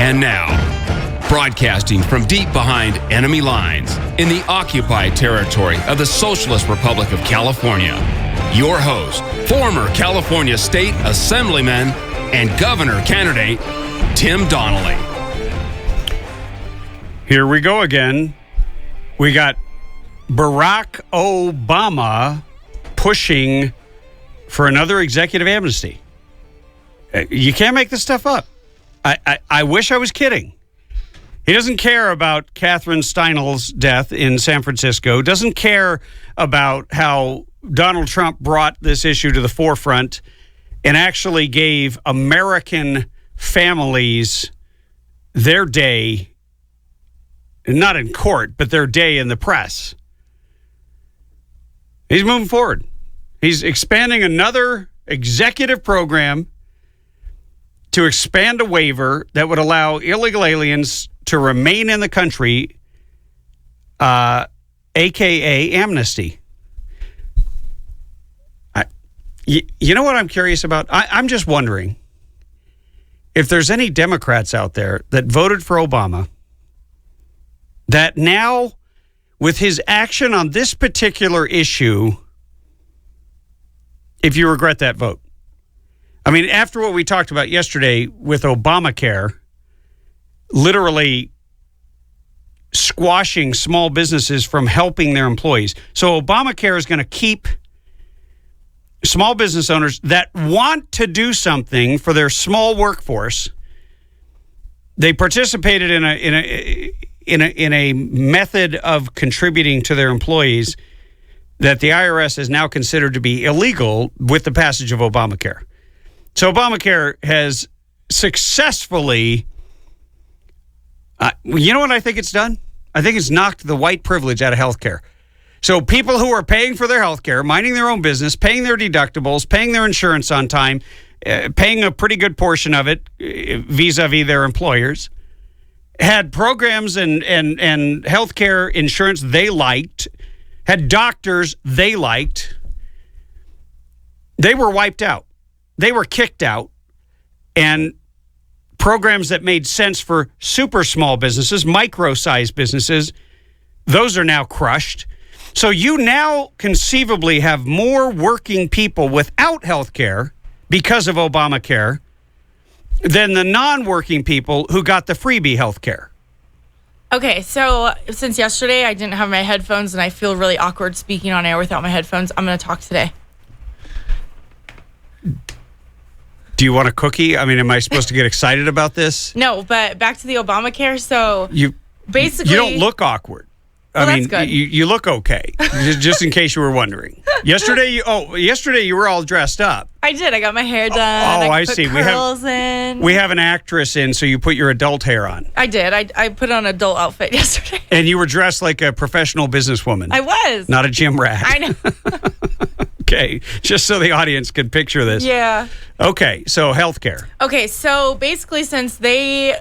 And now, broadcasting from deep behind enemy lines in the occupied territory of the Socialist Republic of California, your host, former California State Assemblyman and Governor candidate, Tim Donnelly. Here we go again. We got Barack Obama pushing for another executive amnesty. You can't make this stuff up. I wish I was kidding. He doesn't care about Catherine Steinle's death in San Francisco, doesn't care about how Donald Trump brought this issue to the forefront and actually gave American families their day, not in court, but their day in the press. He's moving forward. He's expanding another executive program to expand a waiver that would allow illegal aliens to remain in the country, a.k.a. amnesty. You know what I'm curious about? I'm just wondering if there's any Democrats out there that voted for Obama that now, with his action on this particular issue, if you regret that vote. I mean, after what we talked about yesterday with Obamacare, literally squashing small businesses from helping their employees. So Obamacare is going to keep small business owners that want to do something for their small workforce. They participated in a method of contributing to their employees that the IRS has now considered to be illegal with the passage of Obamacare. So Obamacare has successfully, you know what I think it's done? I think it's knocked the white privilege out of healthcare. So people who are paying for their healthcare, minding their own business, paying their deductibles, paying their insurance on time, paying a pretty good portion of it vis-a-vis their employers, had programs and healthcare insurance they liked, had doctors they liked. They were wiped out. They were kicked out, and programs that made sense for super small businesses, micro-sized businesses, those are now crushed. So you now conceivably have more working people without health care because of Obamacare than the non-working people who got the freebie health care. Okay, so since yesterday I didn't have my headphones and I feel really awkward speaking on air without my headphones, I'm going to talk today. Do you want a cookie? I mean, am I supposed to get excited about this? No, but back to the Obamacare. So basically, you don't look awkward. Well, I mean, that's good. You look okay. just in case you were wondering. Yesterday you were all dressed up. I did. I got my hair done. I put see. Curls in. We have an actress in, so you put your adult hair on. I did. I put on an adult outfit yesterday. And you were dressed like a professional businesswoman. I was. Not a gym rat. I know. Okay, just so the audience could picture this. Yeah. Okay, so healthcare. Okay, so basically, since they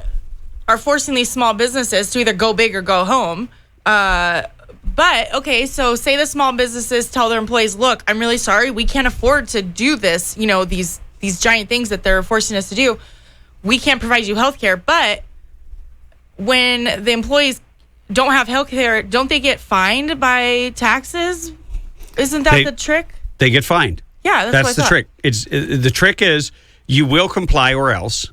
are forcing these small businesses to either go big or go home, but okay, so say the small businesses tell their employees, "Look, I'm really sorry, we can't afford to do this. You know, these giant things that they're forcing us to do. We can't provide you healthcare." But when the employees don't have healthcare, don't they get fined by taxes? Isn't that the trick? They get fined. Yeah, that's the trick. The trick is you will comply or else.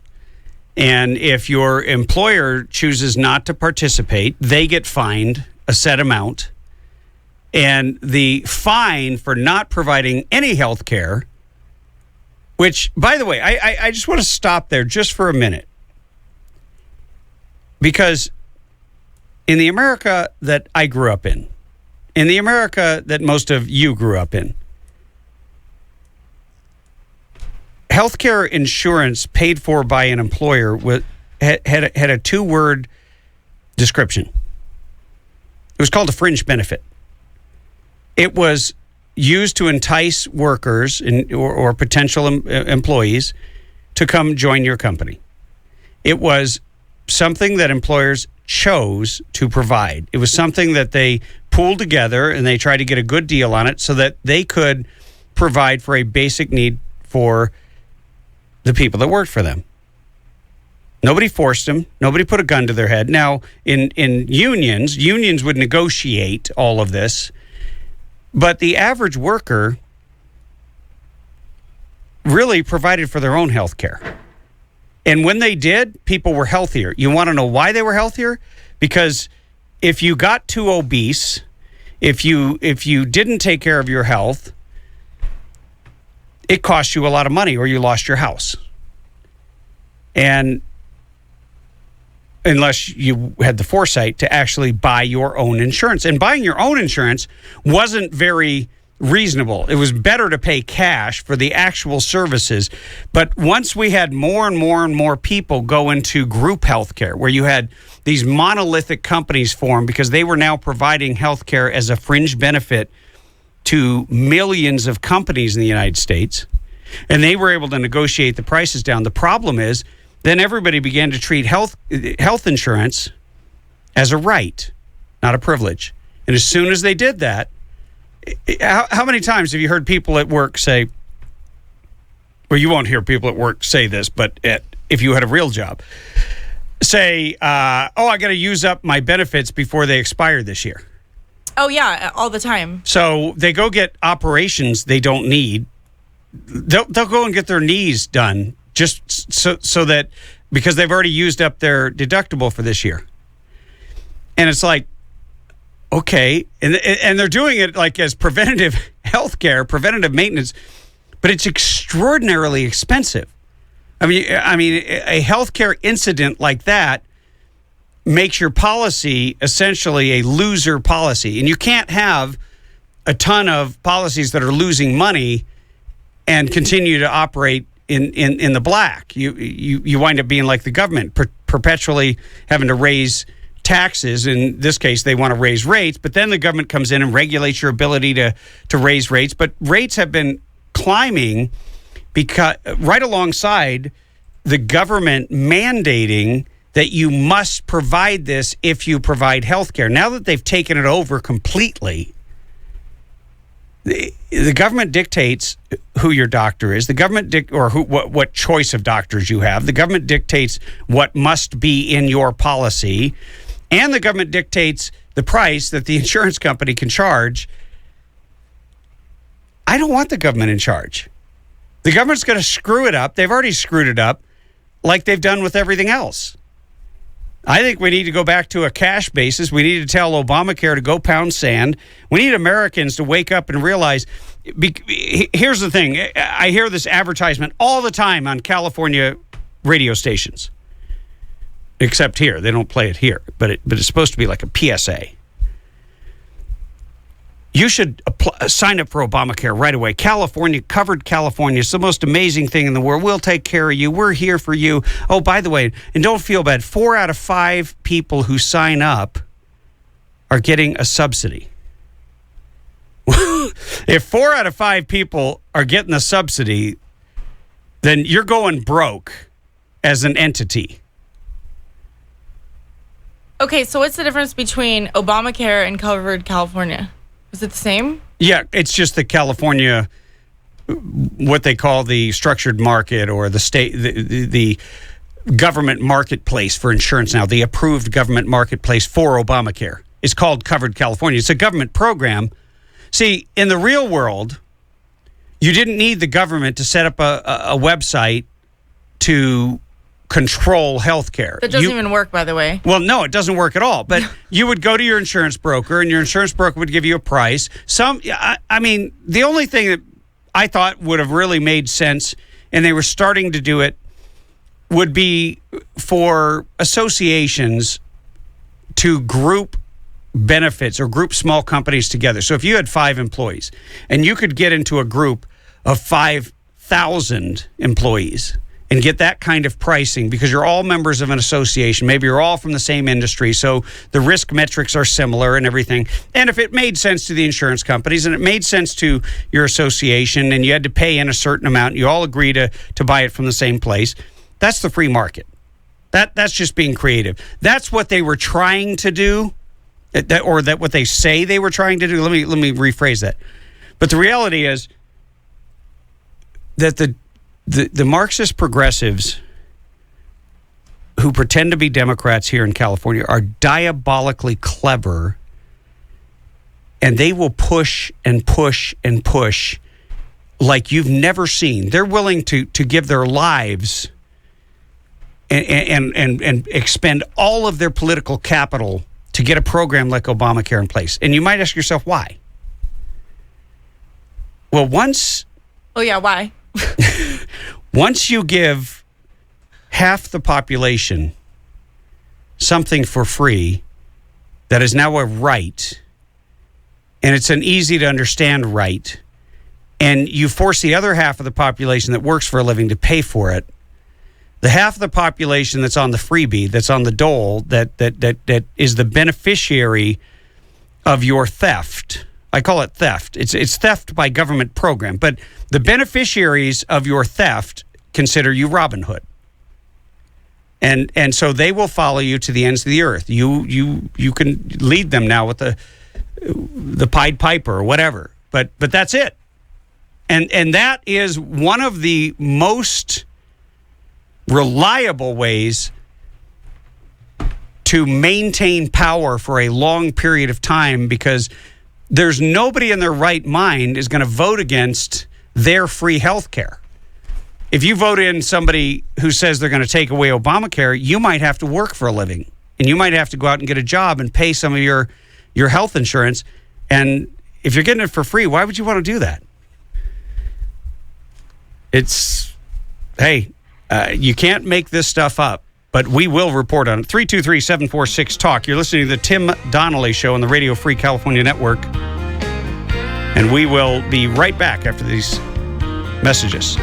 And if your employer chooses not to participate, they get fined a set amount. And the fine for not providing any health care, which, by the way, I just want to stop there just for a minute. Because in the America that I grew up in the America that most of you grew up in, healthcare insurance paid for by an employer had a two-word description. It was called a fringe benefit. It was used to entice workers or potential employees to come join your company. It was something that employers chose to provide. It was something that they pooled together and they tried to get a good deal on it so that they could provide for a basic need for the people that worked for them. Nobody forced them. Nobody put a gun to their head. Now, in unions would negotiate all of this, but the average worker really provided for their own health care. And when they did, people were healthier. You want to know why they were healthier? Because if you got too obese, if you didn't take care of your health, it cost you a lot of money or you lost your house. And unless you had the foresight to actually buy your own insurance. And buying your own insurance wasn't very reasonable. It was better to pay cash for the actual services. But once we had more and more and more people go into group health care, where you had these monolithic companies form because they were now providing health care as a fringe benefit to millions of companies in the United States, and they were able to negotiate the prices down. The problem is, then everybody began to treat health insurance as a right, not a privilege. And as soon as they did that, how many times have you heard people at work say, well, you won't hear people at work say this, but if you had a real job, say, I got to use up my benefits before they expire this year. Oh, yeah, all the time. So they go get operations they don't need. They'll go and get their knees done just so that, because they've already used up their deductible for this year. And it's like, okay, and they're doing it like as preventative health care, preventative maintenance, but it's extraordinarily expensive. I mean, a healthcare incident like that makes your policy essentially a loser policy. And you can't have a ton of policies that are losing money and continue to operate in the black. You wind up being like the government, perpetually having to raise taxes. In this case, they want to raise rates, but then the government comes in and regulates your ability to raise rates. But rates have been climbing because right alongside the government mandating that you must provide this if you provide health care. Now that they've taken it over completely, the government dictates who your doctor is. The government what choice of doctors you have. The government dictates what must be in your policy, and the government dictates the price that the insurance company can charge. I don't want the government in charge. The government's going to screw it up. They've already screwed it up, like they've done with everything else. I think we need to go back to a cash basis. We need to tell Obamacare to go pound sand. We need Americans to wake up and realize, here's the thing. I hear this advertisement all the time on California radio stations, except here. They don't play it here, but it's supposed to be like a PSA. You should sign up for Obamacare right away. California, covered California. It's the most amazing thing in the world. We'll take care of you. We're here for you. Oh, by the way, and don't feel bad, 4 out of 5 people who sign up are getting a subsidy. If 4 out of 5 people are getting a subsidy, then you're going broke as an entity. Okay, so what's the difference between Obamacare and covered California? Is it the same? Yeah, it's just the California, what they call the structured market or the state, the government marketplace for insurance now, the approved government marketplace for Obamacare. It's called Covered California. It's a government program. See, in the real world, you didn't need the government to set up a website to control healthcare. That doesn't even work, by the way. Well, no, it doesn't work at all. But you would go to your insurance broker, and your insurance broker would give you a price. I mean, the only thing that I thought would have really made sense, and they were starting to do it, would be for associations to group benefits or group small companies together. So if you had 5 employees, and you could get into a group of 5,000 employees, and get that kind of pricing because you're all members of an association. Maybe you're all from the same industry, so the risk metrics are similar and everything. And if it made sense to the insurance companies and it made sense to your association and you had to pay in a certain amount, you all agree to buy it from the same place, that's the free market. That's just being creative. That's what they were trying to do, what they say they were trying to do. Let me rephrase that. But the reality is that the Marxist progressives who pretend to be Democrats here in California are diabolically clever, and they will push and push and push like you've never seen. They're willing to give their lives and expend all of their political capital to get a program like Obamacare in place. And you might ask yourself, why? Well, why? Once you give half the population something for free that is now a right, and it's an easy to understand right, and you force the other half of the population that works for a living to pay for it, the half of the population that's on the freebie, that's on the dole, that is the beneficiary of your theft. I call it theft. It's theft by government program, but the beneficiaries of your theft consider you Robin Hood. And so they will follow you to the ends of the earth. You can lead them now with the Pied Piper or whatever. But that's it. And that is one of the most reliable ways to maintain power for a long period of time, because there's nobody in their right mind is going to vote against their free health care. If you vote in somebody who says they're going to take away Obamacare, you might have to work for a living, and you might have to go out and get a job and pay some of your health insurance. And if you're getting it for free, why would you want to do that? You can't make this stuff up, but we will report on it. 323-746-TALK. You're listening to the Tim Donnelly Show on the Radio Free California Network. And we will be right back after these messages.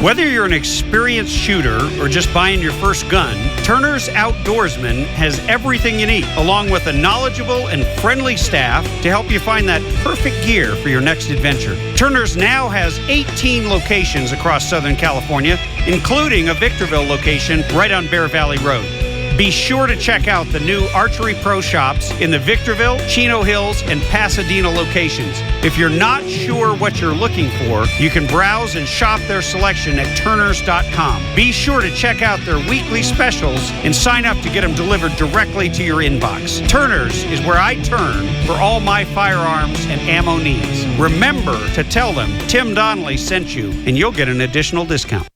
Whether you're an experienced shooter or just buying your first gun, Turner's Outdoorsman has everything you need, along with a knowledgeable and friendly staff to help you find that perfect gear for your next adventure. Turner's now has 18 locations across Southern California, including a Victorville location right on Bear Valley Road. Be sure to check out the new Archery Pro shops in the Victorville, Chino Hills, and Pasadena locations. If you're not sure what you're looking for, you can browse and shop their selection at turners.com. Be sure to check out their weekly specials and sign up to get them delivered directly to your inbox. Turner's is where I turn for all my firearms and ammo needs. Remember to tell them Tim Donnelly sent you, and you'll get an additional discount.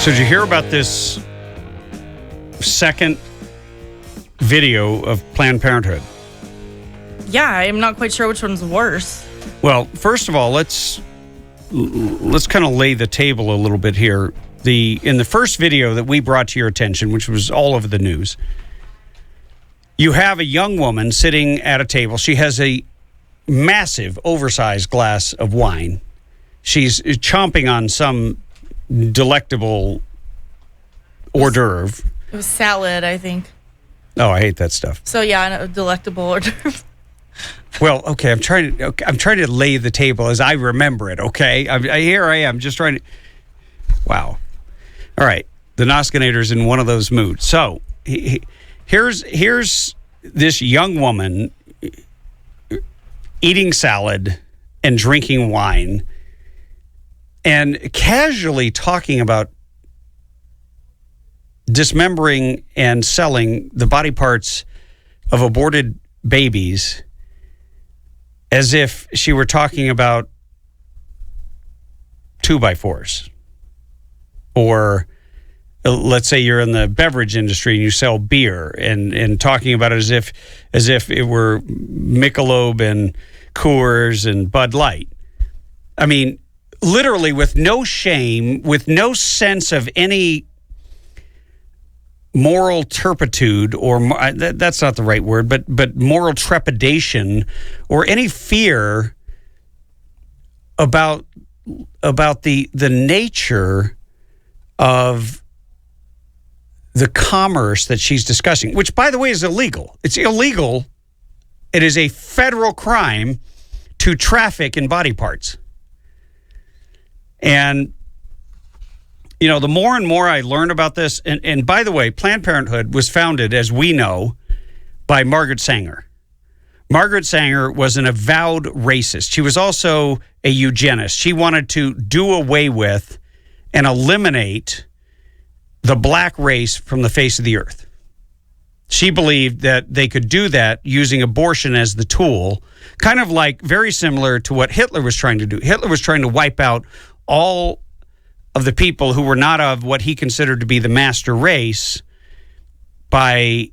So did you hear about this second video of Planned Parenthood? Yeah, I'm not quite sure which one's worse. Well, first of all, let's kind of lay the table a little bit here. In the first video that we brought to your attention, which was all over the news, you have a young woman sitting at a table. She has a massive, oversized glass of wine. She's chomping on some delectable hors d'oeuvre. It was salad, I think. Oh, I hate that stuff. So yeah, a delectable hors d'oeuvre. Well, okay, I'm trying to lay the table as I remember it. Okay, here I am, just trying to. Wow. All right, the Noskinator's in one of those moods. So here's this young woman eating salad and drinking wine, and casually talking about dismembering and selling the body parts of aborted babies as if she were talking about 2x4s. Or let's say you're in the beverage industry and you sell beer, and talking about it as if it were Michelob and Coors and Bud Light. I mean, literally with no shame, with no sense of any moral turpitude, or that's not the right word, but moral trepidation or any fear about the nature of the commerce that she's discussing, which, by the way, is illegal. It's illegal. It is a federal crime to traffic in body parts. And the more and more I learn about this, and by the way, Planned Parenthood was founded, as we know, by Margaret Sanger. Margaret Sanger was an avowed racist. She was also a eugenist. She wanted to do away with and eliminate the black race from the face of the earth. She believed that they could do that using abortion as the tool, kind of like very similar to what Hitler was trying to do. Hitler was trying to wipe out all of the people who were not of what he considered to be the master race by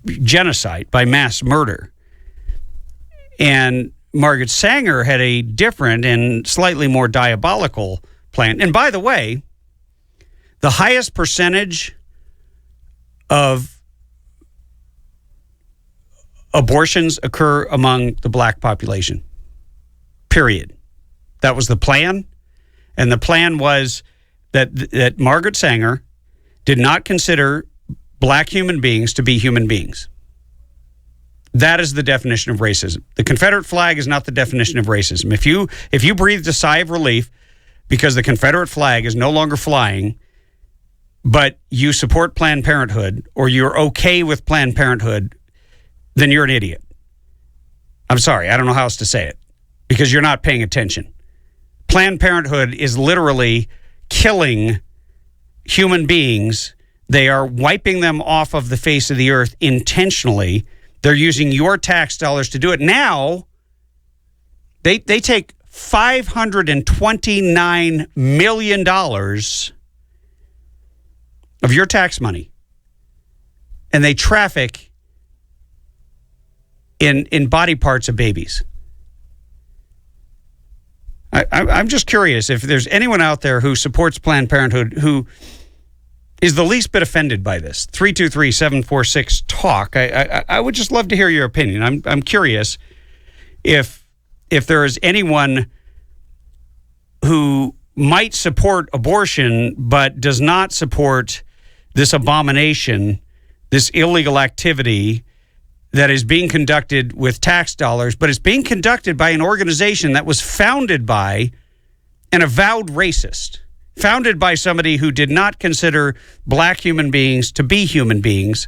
genocide, by mass murder. And Margaret Sanger had a different and slightly more diabolical plan. And by the way, the highest percentage of abortions occur among the black population. Period. That was the plan. And the plan was that Margaret Sanger did not consider black human beings to be human beings. That is the definition of racism. The Confederate flag is not the definition of racism. If you breathed a sigh of relief because the Confederate flag is no longer flying, but you support Planned Parenthood or you're okay with Planned Parenthood, then you're an idiot. I'm sorry, I don't know how else to say it, because you're not paying attention. Planned Parenthood is literally killing human beings. They are wiping them off of the face of the earth intentionally. They're using your tax dollars to do it. Now, they take $529 million of your tax money, and they traffic in body parts of babies. I'm just curious if there's anyone out there who supports Planned Parenthood who is the least bit offended by this. 323-746-TALK. I would just love to hear your opinion. I'm curious if there is anyone who might support abortion but does not support this abomination, this illegal activity that is being conducted with tax dollars, but it's being conducted by an organization that was founded by an avowed racist, founded by somebody who did not consider black human beings to be human beings.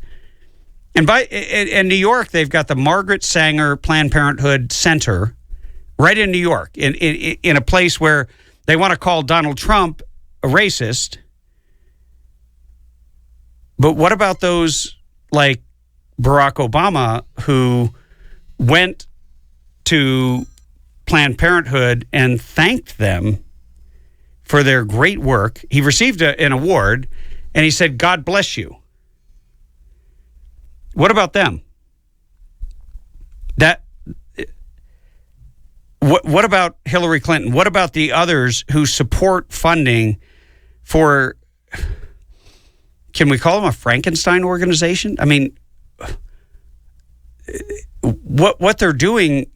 And in New York, they've got the Margaret Sanger Planned Parenthood Center right in New York, in a place where they want to call Donald Trump a racist. But what about those like Barack Obama who went to Planned Parenthood and thanked them for their great work? He received an award, and he said, "God bless you." What about them? What about Hillary Clinton? What about the others who support funding for, can we call them a Frankenstein organization? I mean, what they're doing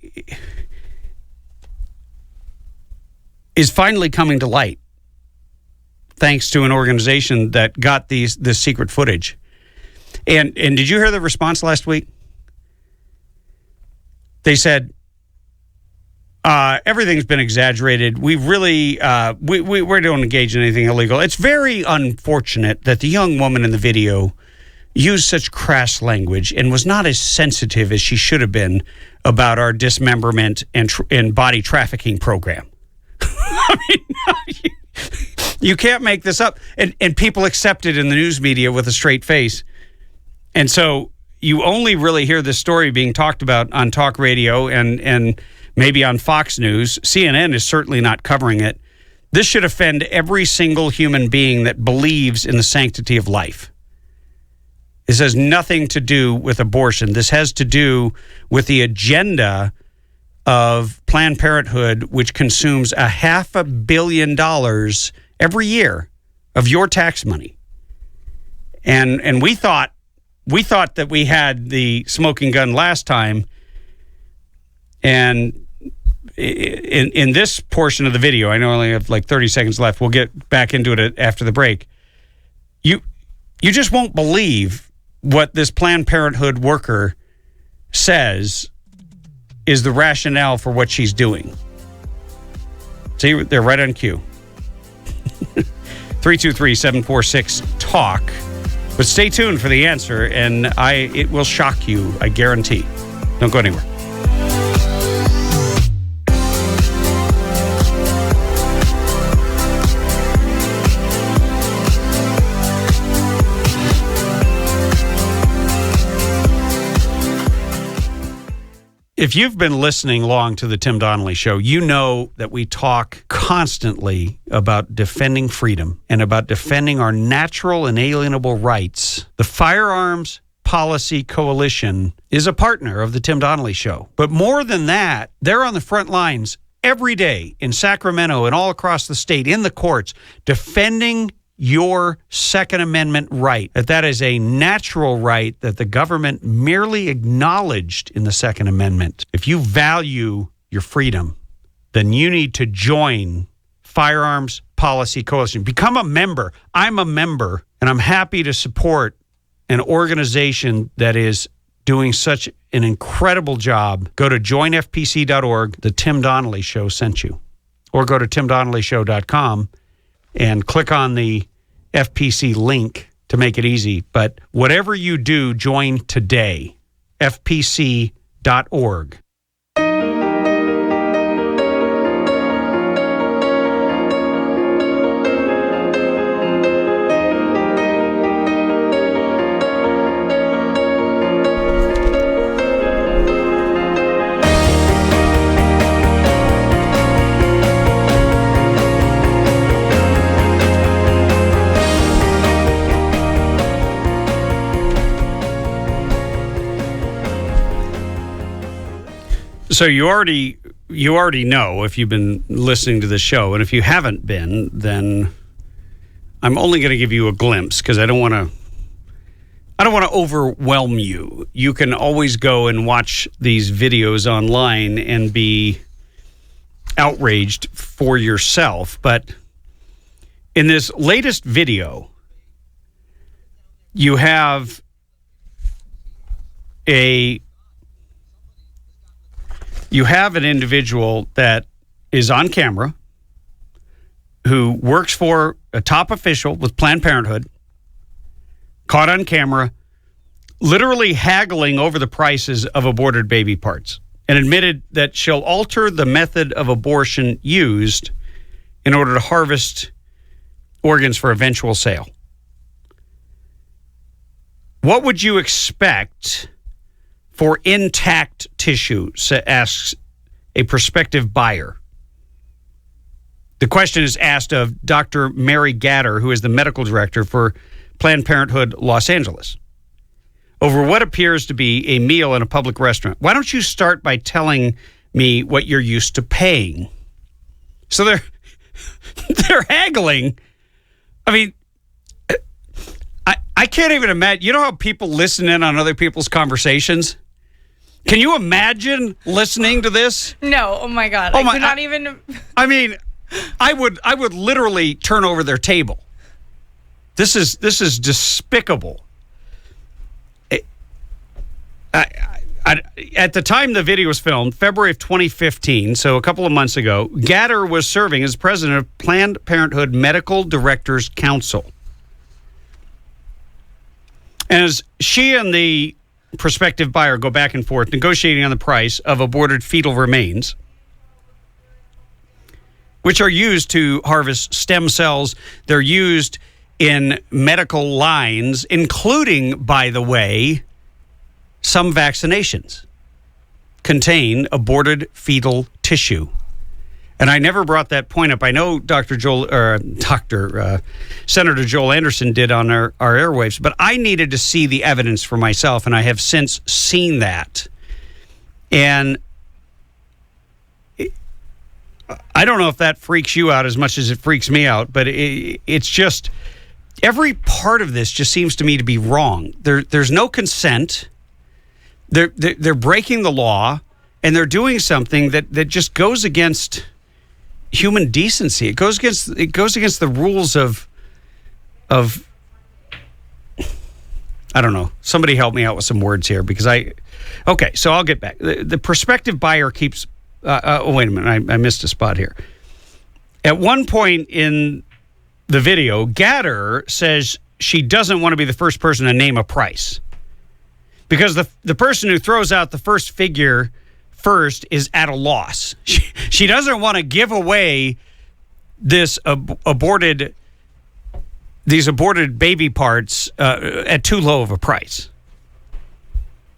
is finally coming to light, thanks to an organization that got this secret footage. And did you hear the response last week? They said, everything's been exaggerated. We really, we don't engage in anything illegal. It's very unfortunate that the young woman in the video used such crass language and was not as sensitive as she should have been about our dismemberment and body trafficking program. I mean, you can't make this up. And people accept it in the news media with a straight face. And so you only really hear this story being talked about on talk radio and maybe on Fox News. CNN is certainly not covering it. This should offend every single human being that believes in the sanctity of life. This has nothing to do with abortion. This has to do with the agenda of Planned Parenthood, which consumes $500 million every year of your tax money. And we thought that we had the smoking gun last time. And in this portion of the video, I know I only have like 30 seconds left. We'll get back into it after the break. You just won't believe what this Planned Parenthood worker says is the rationale for what she's doing. See, they're right on cue. 323-746-TALK. But stay tuned for the answer, and it will shock you, I guarantee. Don't go anywhere. If you've been listening long to the Tim Donnelly Show, you know that we talk constantly about defending freedom and about defending our natural and alienable rights. The Firearms Policy Coalition is a partner of the Tim Donnelly Show. But more than that, they're on the front lines every day in Sacramento and all across the state, in the courts, defending your Second Amendment right. That is a natural right that the government merely acknowledged in the Second Amendment. If you value your freedom, then you need to join Firearms Policy Coalition. Become a member. I'm a member, and I'm happy to support an organization that is doing such an incredible job. Go to joinfpc.org. The Tim Donnelly Show sent you. Or go to timdonnellyshow.com and click on the FPC link to make it easy. But whatever you do, join today. FPC.org. So you already know if you've been listening to the show, and if you haven't been, then I'm only going to give you a glimpse because I don't want to overwhelm you. You can always go and watch these videos online and be outraged for yourself. But in this latest video, you have an individual that is on camera who works for a top official with Planned Parenthood, caught on camera, literally haggling over the prices of aborted baby parts, and admitted that she'll alter the method of abortion used in order to harvest organs for eventual sale. What would you expect for intact tissue, asks a prospective buyer. The question is asked of Dr. Mary Gatter, who is the medical director for Planned Parenthood Los Angeles, over what appears to be a meal in a public restaurant. Why don't you start by telling me what you're used to paying? So they're haggling. I mean, I can't even imagine. You know how people listen in on other people's conversations? Can you imagine listening to this? No. Oh my God. I could not even. I mean, I would literally turn over their table. This is despicable. At the time the video was filmed, February of 2015, so a couple of months ago, Gatter was serving as president of Planned Parenthood Medical Directors Council. And as she and the prospective buyer go back and forth negotiating on the price of aborted fetal remains, which are used to harvest stem cells. They're used in medical lines, including, by the way, some vaccinations contain aborted fetal tissue. And I never brought that point up. I know Senator Joel Anderson did on our airwaves, but I needed to see the evidence for myself, and I have since seen that. And I don't know if that freaks you out as much as it freaks me out, but it's every part of this just seems to me to be wrong. There's no consent. They're breaking the law, and they're doing something that just goes against human decency. It goes against the rules of I don't know. Somebody help me out with some words here because okay, so I'll get back. The prospective buyer keeps oh, wait a minute. I missed a spot here. At one point in the video, Gatter says she doesn't want to be the first person to name a price because the person who throws out the first figure first is at a loss. She doesn't want to give away these aborted baby parts at too low of a price.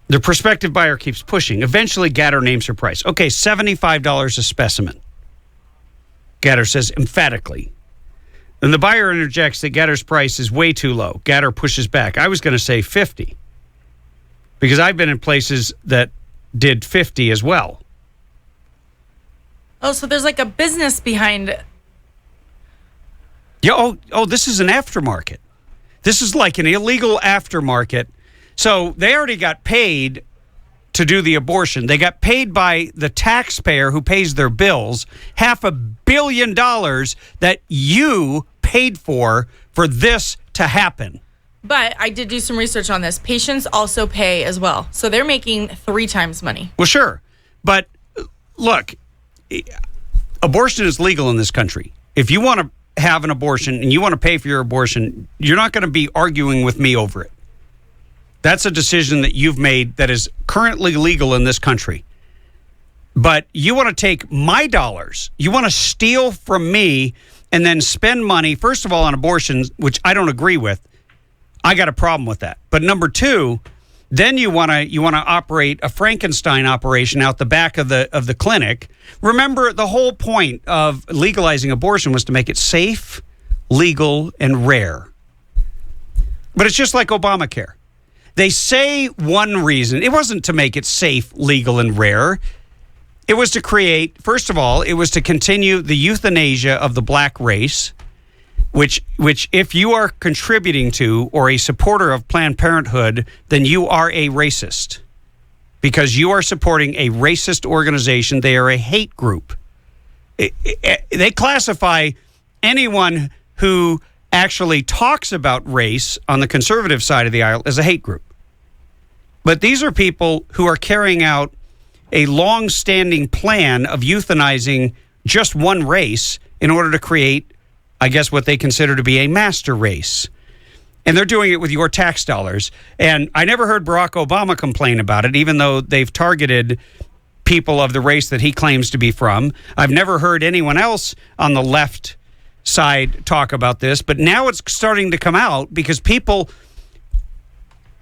The prospective buyer keeps pushing. Eventually, Gatter names her price. Okay, $75 a specimen. Gatter says emphatically. And the buyer interjects that Gatter's price is way too low. Gatter pushes back. I was going to say $50 because I've been in places that did $50 as well. Oh, so there's like a business behind. Yeah. Oh, this is an aftermarket. This is like an illegal aftermarket. So they already got paid to do the abortion. They got paid by the taxpayer who pays their bills, $500 million that you paid for this to happen. But I did do some research on this. Patients also pay as well. So they're making 3 times money. Well, sure. But look, abortion is legal in this country. If you want to have an abortion and you want to pay for your abortion, you're not going to be arguing with me over it. That's a decision that you've made that is currently legal in this country. But you want to take my dollars, you want to steal from me and then spend money, first of all, on abortions, which I don't agree with. I got a problem with that. But number 2, then you want to operate a Frankenstein operation out the back of the clinic. Remember, the whole point of legalizing abortion was to make it safe, legal, and rare. But it's just like Obamacare. They say one reason. It wasn't to make it safe, legal, and rare. It was to create, first of all, it was to continue the euthanasia of the black race, which if you are contributing to or a supporter of Planned Parenthood, then you are a racist because you are supporting a racist organization. They are a hate group. They classify anyone who actually talks about race on the conservative side of the aisle as a hate group. But these are people who are carrying out a long-standing plan of euthanizing just one race in order to create, I guess, what they consider to be a master race. And they're doing it with your tax dollars. And I never heard Barack Obama complain about it, even though they've targeted people of the race that he claims to be from. I've never heard anyone else on the left side talk about this, but now it's starting to come out because people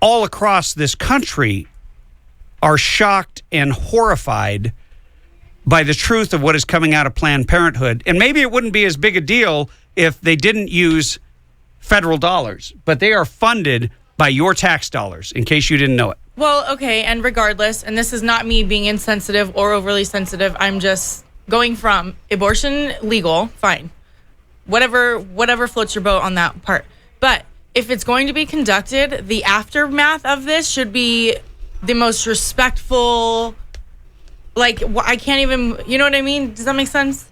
all across this country are shocked and horrified by the truth of what is coming out of Planned Parenthood. And maybe it wouldn't be as big a deal if they didn't use federal dollars, but they are funded by your tax dollars, in case you didn't know it. Well, okay, and regardless, and this is not me being insensitive or overly sensitive, I'm just going from abortion legal, fine. Whatever floats your boat on that part. But if it's going to be conducted, the aftermath of this should be the most respectful. Like, I can't even, you know what I mean? Does that make sense?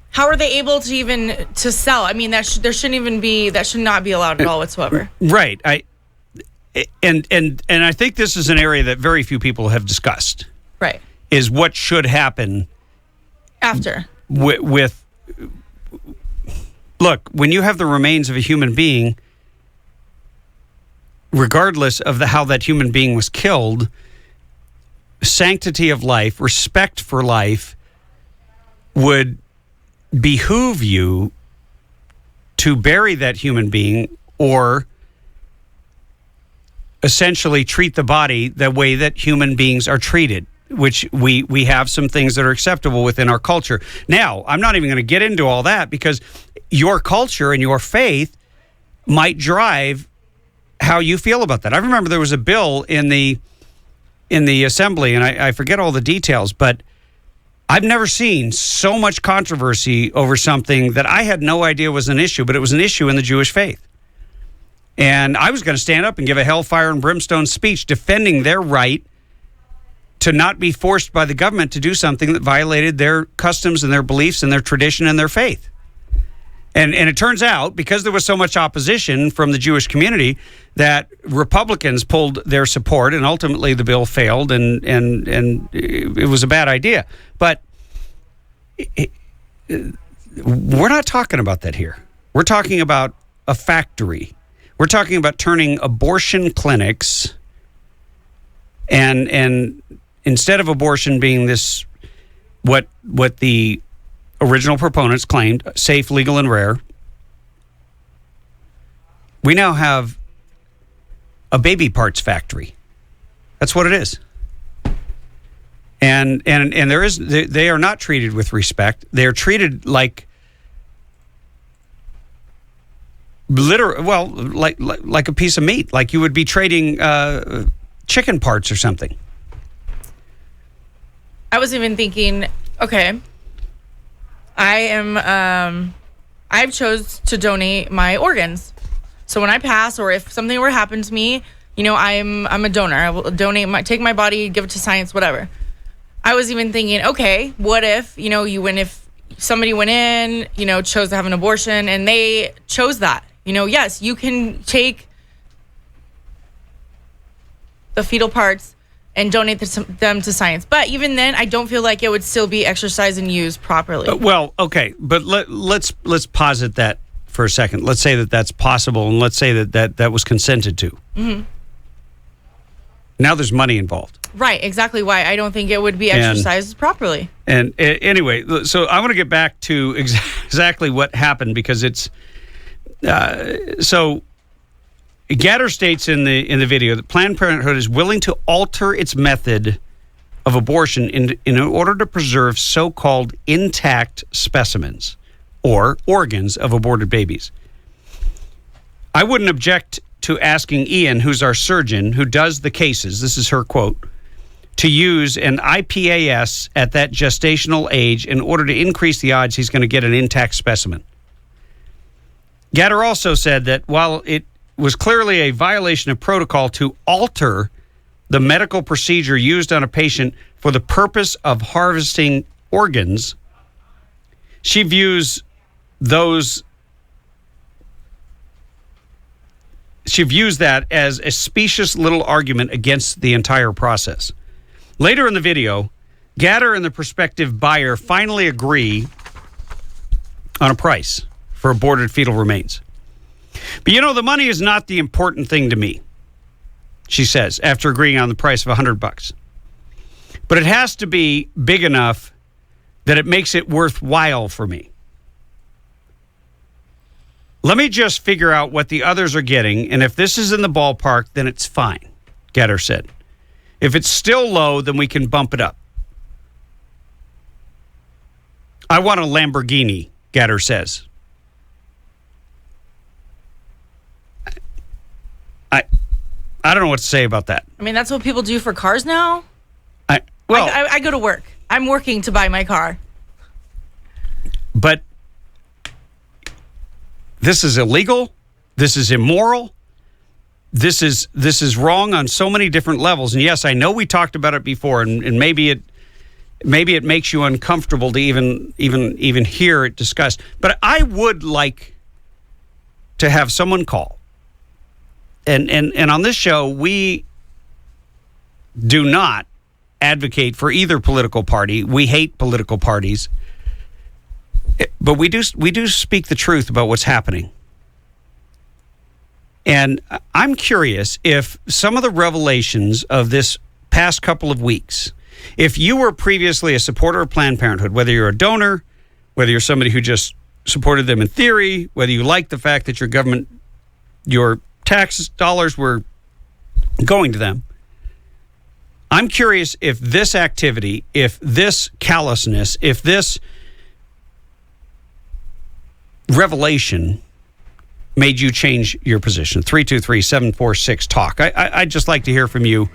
How are they able to even to sell? I mean, that should not be allowed at all whatsoever. Right. And I think this is an area that very few people have discussed. Right. Is what should happen after with look, when you have the remains of a human being, regardless of how that human being was killed, sanctity of life, respect for life would behoove you to bury that human being or essentially treat the body the way that human beings are treated, which we have some things that are acceptable within our culture. Now, I'm not even going to get into all that because your culture and your faith might drive how you feel about that. I remember there was a bill in the assembly, and I forget all the details, but I've never seen so much controversy over something that I had no idea was an issue, but it was an issue in the Jewish faith. And I was going to stand up and give a hellfire and brimstone speech defending their right to not be forced by the government to do something that violated their customs and their beliefs and their tradition and their faith. And it turns out, because there was so much opposition from the Jewish community, that Republicans pulled their support, and ultimately the bill failed, and it was a bad idea. But we're not talking about that here. We're talking about a factory. We're talking about turning abortion clinics, and instead of abortion being this, what the original proponents claimed, safe, legal, and rare, we now have a baby parts factory. That's what it is. And they are not treated with respect. They are treated like like a piece of meat, like you would be trading chicken parts or something. I was even thinking, okay, I've chose to donate my organs. So when I pass, or if something were to happen to me, I'm a donor. I will take my body, give it to science, whatever. I was even thinking, okay, what if, if somebody went in, chose to have an abortion and they chose that, yes, you can take the fetal parts and donate them to science. But even then, I don't feel like it would still be exercised and used properly. Well, okay, but let's posit that for a second. Let's say that that's possible, and let's say that was consented to. Mm-hmm. Now there's money involved. Right, exactly why I don't think it would be exercised properly. And anyway, so I want to get back to exactly what happened, because it's so Gatter states in the video that Planned Parenthood is willing to alter its method of abortion in order to preserve so-called intact specimens or organs of aborted babies. I wouldn't object to asking Ian, who's our surgeon, who does the cases, this is her quote, to use an IPAS at that gestational age in order to increase the odds he's going to get an intact specimen. Gatter also said that while it was clearly a violation of protocol to alter the medical procedure used on a patient for the purpose of harvesting organs, she views that as a specious little argument against the entire process. Later in the video, Gatter and the prospective buyer finally agree on a price for aborted fetal remains. But the money is not the important thing to me, she says, after agreeing on the price of $100. But it has to be big enough that it makes it worthwhile for me. Let me just figure out what the others are getting, and if this is in the ballpark, then it's fine, Gatter said. If it's still low, then we can bump it up. I want a Lamborghini, Gatter says. I don't know what to say about that. I mean, that's what people do for cars now. I go to work. I'm working to buy my car. But this is illegal. This is immoral. This is wrong on so many different levels. And yes, I know we talked about it before, and maybe it makes you uncomfortable to even hear it discussed. But I would like to have someone call. And on this show, we do not advocate for either political party. We hate political parties. But we do speak the truth about what's happening. And I'm curious if some of the revelations of this past couple of weeks, if you were previously a supporter of Planned Parenthood, whether you're a donor, whether you're somebody who just supported them in theory, whether you like the fact that your tax dollars were going to them, I'm curious if this activity, if this callousness, if this revelation made you change your position. 323-746-TALK. I'd just like to hear from you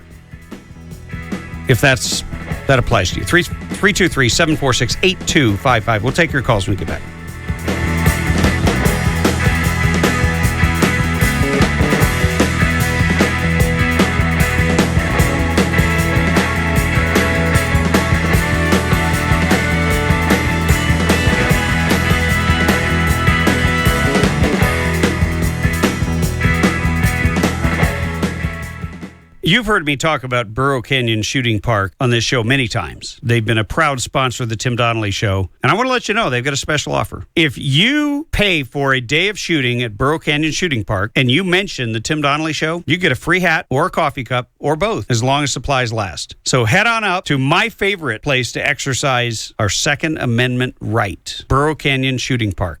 if that's That applies to you. 323-746-8255. We'll take your calls when we get back. You've heard me talk about Burro Canyon Shooting Park on this show many times. They've been a proud sponsor of the Tim Donnelly Show. And I want to let you know they've got a special offer. If you pay for a day of shooting at Burro Canyon Shooting Park and you mention the Tim Donnelly Show, you get a free hat or a coffee cup or both as long as supplies last. So head on up to my favorite place to exercise our Second Amendment right, Burro Canyon Shooting Park.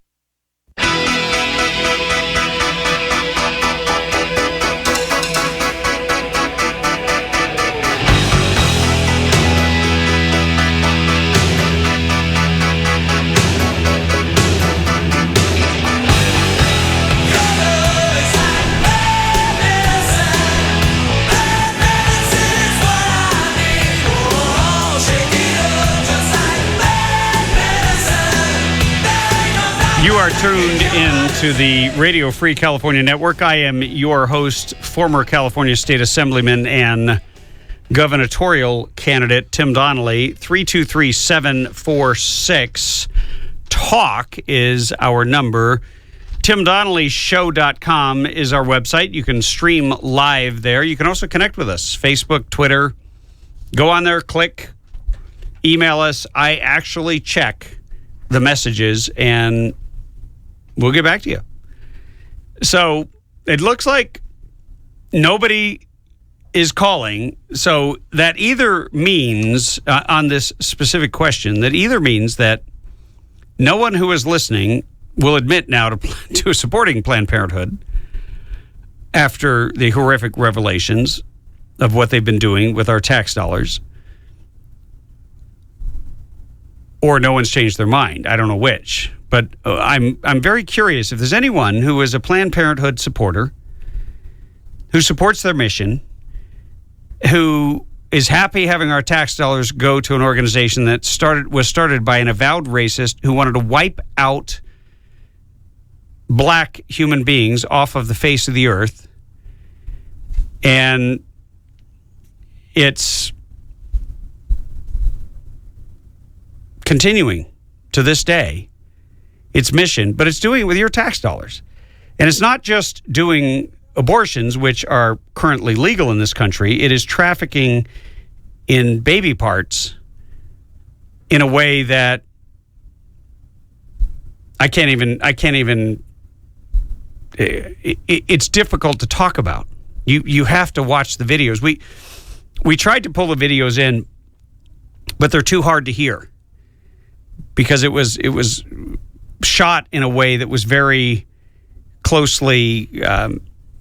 You are tuned into the Radio Free California Network. I am your host, former California State Assemblyman and gubernatorial candidate Tim Donnelly. 323-746-TALK is our number. TimDonnellyShow.com is our website. You can stream live there. You can also connect with us, Facebook, Twitter. Go on there, click, email us. I actually check the messages and we'll get back to you. So it looks like nobody is calling. So that either means, on this specific question, that either means that no one who is listening will admit now to supporting Planned Parenthood after the horrific revelations of what they've been doing with our tax dollars, or no one's changed their mind. I don't know which. But I'm very curious if there's anyone who is a Planned Parenthood supporter, who supports their mission, who is happy having our tax dollars go to an organization that was started by an avowed racist who wanted to wipe out black human beings off of the face of the earth. And it's continuing to this day. Its mission, but it's doing it with your tax dollars. And it's not just doing abortions, which are currently legal in this country. It is trafficking in baby parts in a way that I can't even it's difficult to talk about. You have to watch the videos. We tried to pull the videos in, but they're too hard to hear because it was shot in a way that was very closely,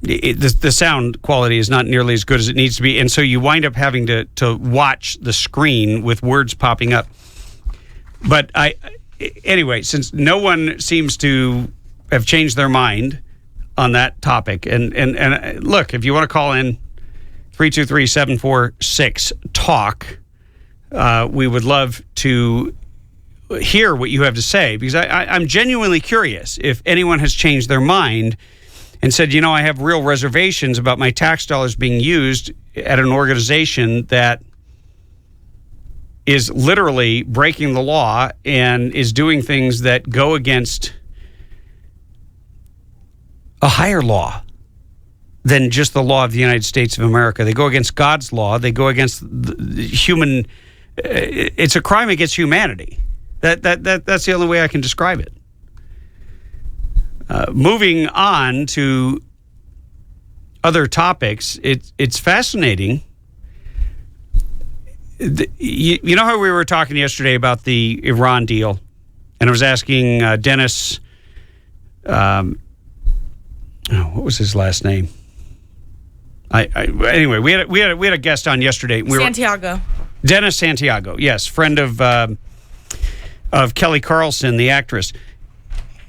the sound quality is not nearly as good as it needs to be. And so you wind up having to watch the screen with words popping up. But anyway, since no one seems to have changed their mind on that topic, and look, if you want to call in 323-746-TALK, we would love to hear what you have to say, because I'm genuinely curious if anyone has changed their mind and said, I have real reservations about my tax dollars being used at an organization that is literally breaking the law and is doing things that go against a higher law than just the law of the United States of America. They go against God's law. They go against the human. It's a crime against humanity. That's the only way I can describe it. Moving on to other topics, it's fascinating. You know how we were talking yesterday about the Iran deal, and I was asking Dennis, what was his last name? Anyway, we had a guest on yesterday. Santiago. Dennis Santiago, yes, friend of Kelly Carlson, the actress.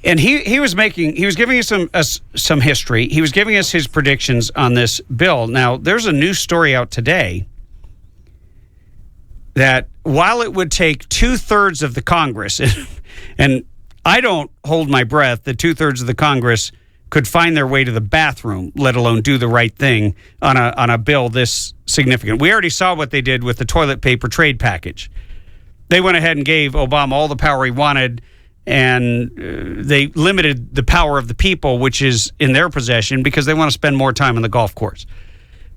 And he was giving us some history. He was giving us his predictions on this bill. Now, there's a new story out today that while it would take 2/3 of the Congress, and I don't hold my breath that 2/3 of the Congress could find their way to the bathroom, let alone do the right thing on a bill this significant. We already saw what they did with the toilet paper trade package. They went ahead and gave Obama all the power he wanted, and they limited the power of the people, which is in their possession, because they want to spend more time on the golf course.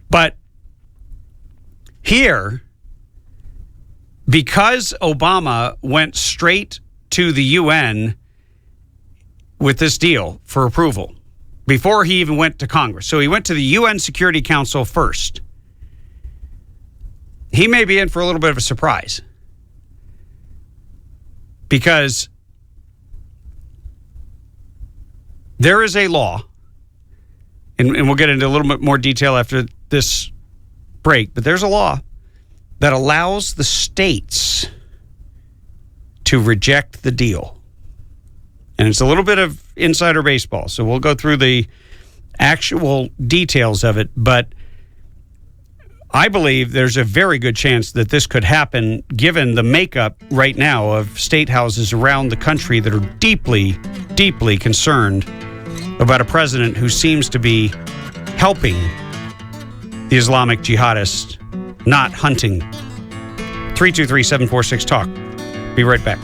But here, because Obama went straight to the UN with this deal for approval before he even went to Congress. So he went to the UN Security Council first. He may be in for a little bit of a surprise, because there is a law, and we'll get into a little bit more detail after this break, but there's a law that allows the states to reject the deal. And it's a little bit of insider baseball, so we'll go through the actual details of it. But I believe there's a very good chance that this could happen, given the makeup right now of state houses around the country that are deeply, deeply concerned about a president who seems to be helping the Islamic jihadists, not hunting. 323-746-TALK. Be right back.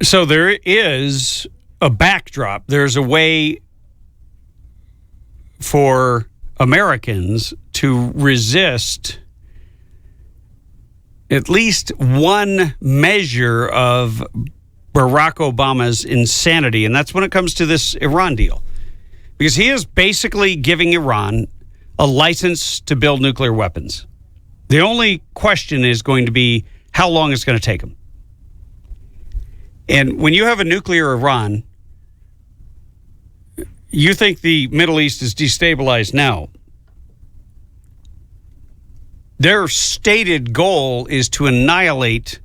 So there is a backdrop. There's a way for Americans to resist at least one measure of Barack Obama's insanity, and that's when it comes to this Iran deal. Because he is basically giving Iran a license to build nuclear weapons. The only question is going to be how long it's going to take them. And when you have a nuclear Iran, you think the Middle East is destabilized now. Their stated goal is to annihilate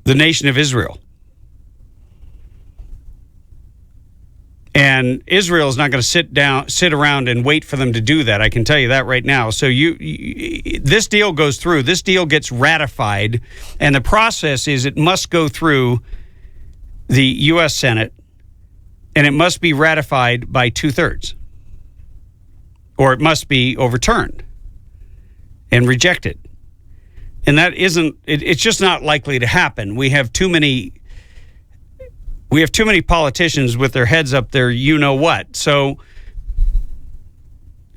the nation of Israel. And Israel is not going to sit around and wait for them to do that. I can tell you that right now. So this deal goes through. This deal gets ratified, and the process is it must go through the U.S. Senate, and it must be ratified by 2/3, or it must be overturned and rejected. And that isn't. It's just not likely to happen. We have too many politicians with their heads up there, you know what. So,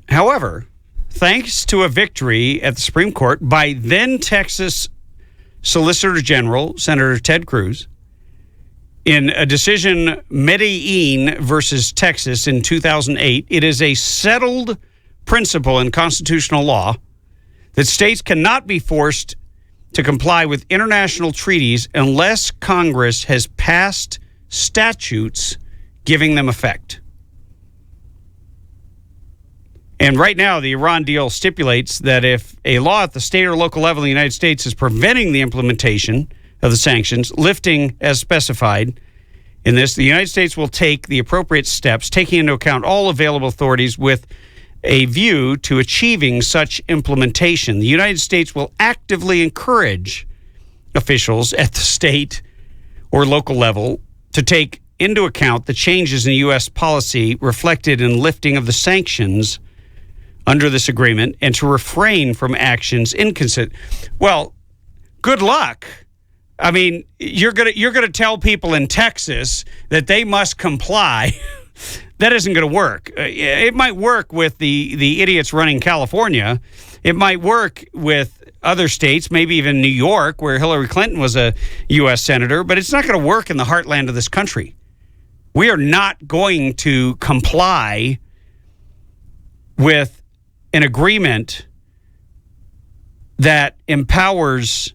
however, thanks to a victory at the Supreme Court by then Texas Solicitor General, Senator Ted Cruz, in a decision Medellin versus Texas in 2008, it is a settled principle in constitutional law that states cannot be forced to comply with international treaties unless Congress has passed statutes giving them effect. And right now, the Iran deal stipulates that if a law at the state or local level in the United States is preventing the implementation of the sanctions, lifting as specified in this, the United States will take the appropriate steps, taking into account all available authorities with a view to achieving such implementation. The United States will actively encourage officials at the state or local level to take into account the changes in U.S. policy reflected in lifting of the sanctions under this agreement and to refrain from actions inconsistent. Well, good luck. I mean, you're gonna tell people in Texas that they must comply. That isn't going to work. It might work with the idiots running California. It might work with other states, maybe even New York, where Hillary Clinton was a U.S. senator, but it's not going to work in the heartland of this country. We are not going to comply with an agreement that empowers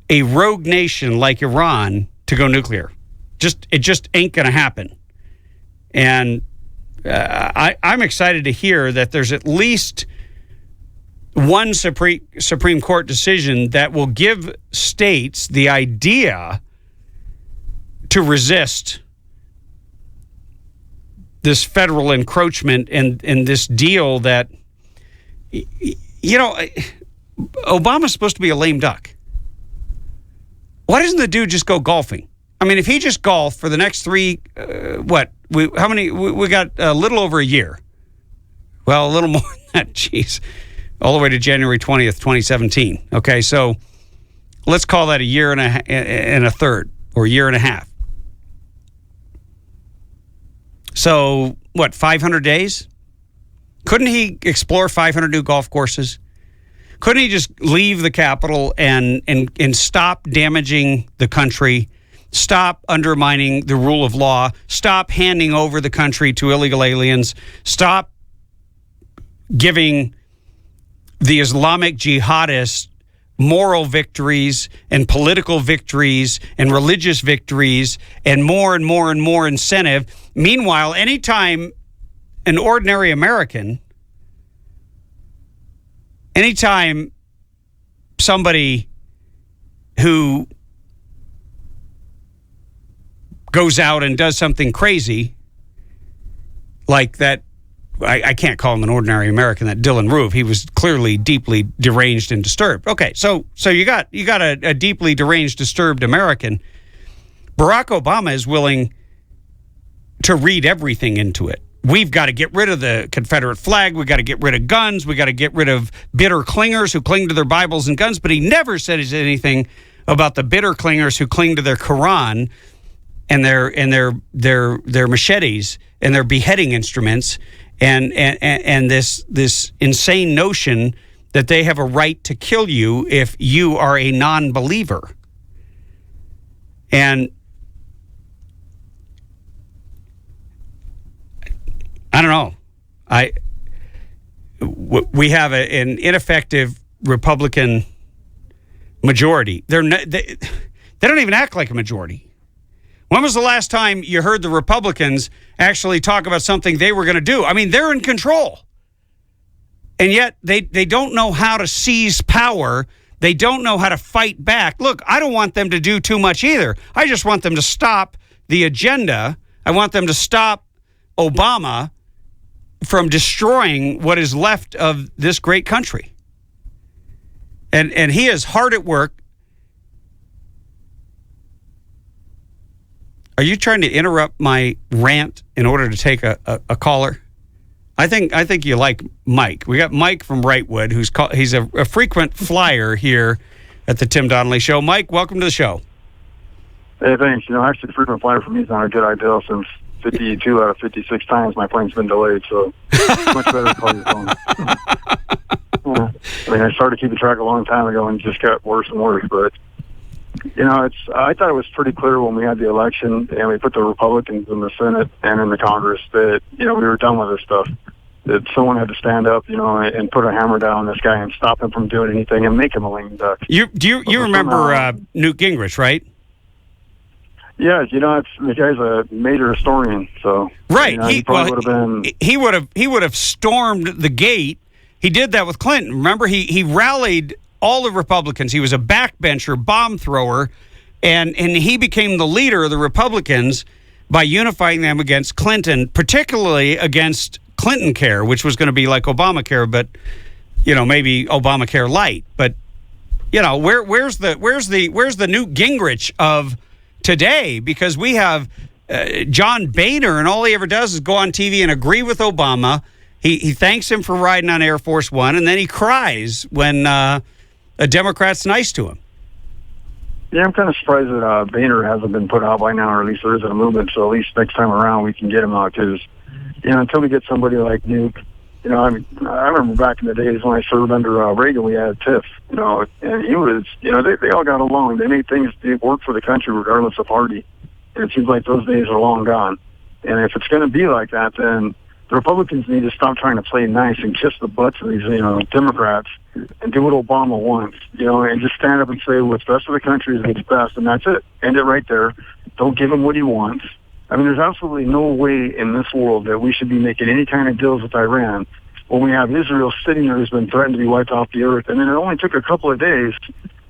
a rogue nation like Iran to go nuclear. It just ain't going to happen. And I'm excited to hear that there's at least one Supreme Court decision that will give states the idea to resist this federal encroachment and this deal that, Obama's supposed to be a lame duck. Why doesn't the dude just go golfing? I mean, if he just golfed for the next we got a little over a year. Well, a little more than that, geez. All the way to January 20th, 2017. Okay, so let's call that a year and a third, or a year and a half. So, 500 days? Couldn't he explore 500 new golf courses? Couldn't he just leave the Capitol and stop damaging the country, stop undermining the rule of law, stop handing over the country to illegal aliens, stop giving the Islamic jihadists moral victories and political victories and religious victories and more and more and more incentive? Meanwhile, anytime an ordinary American, anytime somebody who goes out and does something crazy like that, I can't call him an ordinary American, that Dylan Roof, he was clearly deeply deranged and disturbed. Okay, so you got a deeply deranged, disturbed American. Barack Obama is willing to read everything into it. We've got to get rid of the Confederate flag. We've got to get rid of guns. We've got to get rid of bitter clingers who cling to their Bibles and guns. But he never says anything about the bitter clingers who cling to their Quran and their machetes and their beheading instruments and this insane notion that they have a right to kill you if you are a non-believer. And I don't know. We have an ineffective Republican majority. They don't even act like a majority. When was the last time you heard the Republicans actually talk about something they were going to do? I mean, they're in control. And yet they don't know how to seize power. They don't know how to fight back. Look, I don't want them to do too much either. I just want them to stop the agenda. I want them to stop Obama from destroying what is left of this great country. And he is hard at work. Are you trying to interrupt my rant in order to take a caller? I think you like Mike. We got Mike from Wrightwood, he's a frequent flyer here at the Tim Donnelly Show. Mike, welcome to the show. Hey, thanks. Actually, frequent flyer for me is not a good idea since 52 out of 56 times my plane's been delayed, so it's much better to call your phone. I started keeping track a long time ago and it just got worse and worse, but I thought it was pretty clear when we had the election and we put the Republicans in the Senate and in the Congress that, we were done with this stuff. That someone had to stand up, and put a hammer down on this guy and stop him from doing anything and make him a lame duck. You remember Newt Gingrich, right? Yeah, the guy's a major historian, so right. He would have stormed the gate. He did that with Clinton. Remember, he rallied all the Republicans. He was a backbencher, bomb thrower, and he became the leader of the Republicans by unifying them against Clinton, particularly against Clinton Care, which was going to be like Obamacare, but maybe Obamacare light. But where's the Newt Gingrich of today? Because we have John Boehner, and all he ever does is go on TV and agree with Obama. He thanks him for riding on Air Force One, and then he cries when a Democrat's nice to him. Yeah, I'm kind of surprised that Boehner hasn't been put out by now, or at least there isn't a movement. So at least next time around we can get him out, because until we get somebody like Newt You know, I mean, I remember back in the days when I served under Reagan, we had TIF, you know, and he was, you know, they all got along. They made things work for the country regardless of party. And it seems like those days are long gone. And if it's going to be like that, then the Republicans need to stop trying to play nice and kiss the butts of these, you know, Democrats and do what Obama wants, you know, and just stand up and say what's best for the country is what's best, and that's it. End it right there. Don't give him what he wants. I mean, there's absolutely no way in this world that we should be making any kind of deals with Iran when we have Israel sitting there who's been threatened to be wiped off the earth. And then it only took a couple of days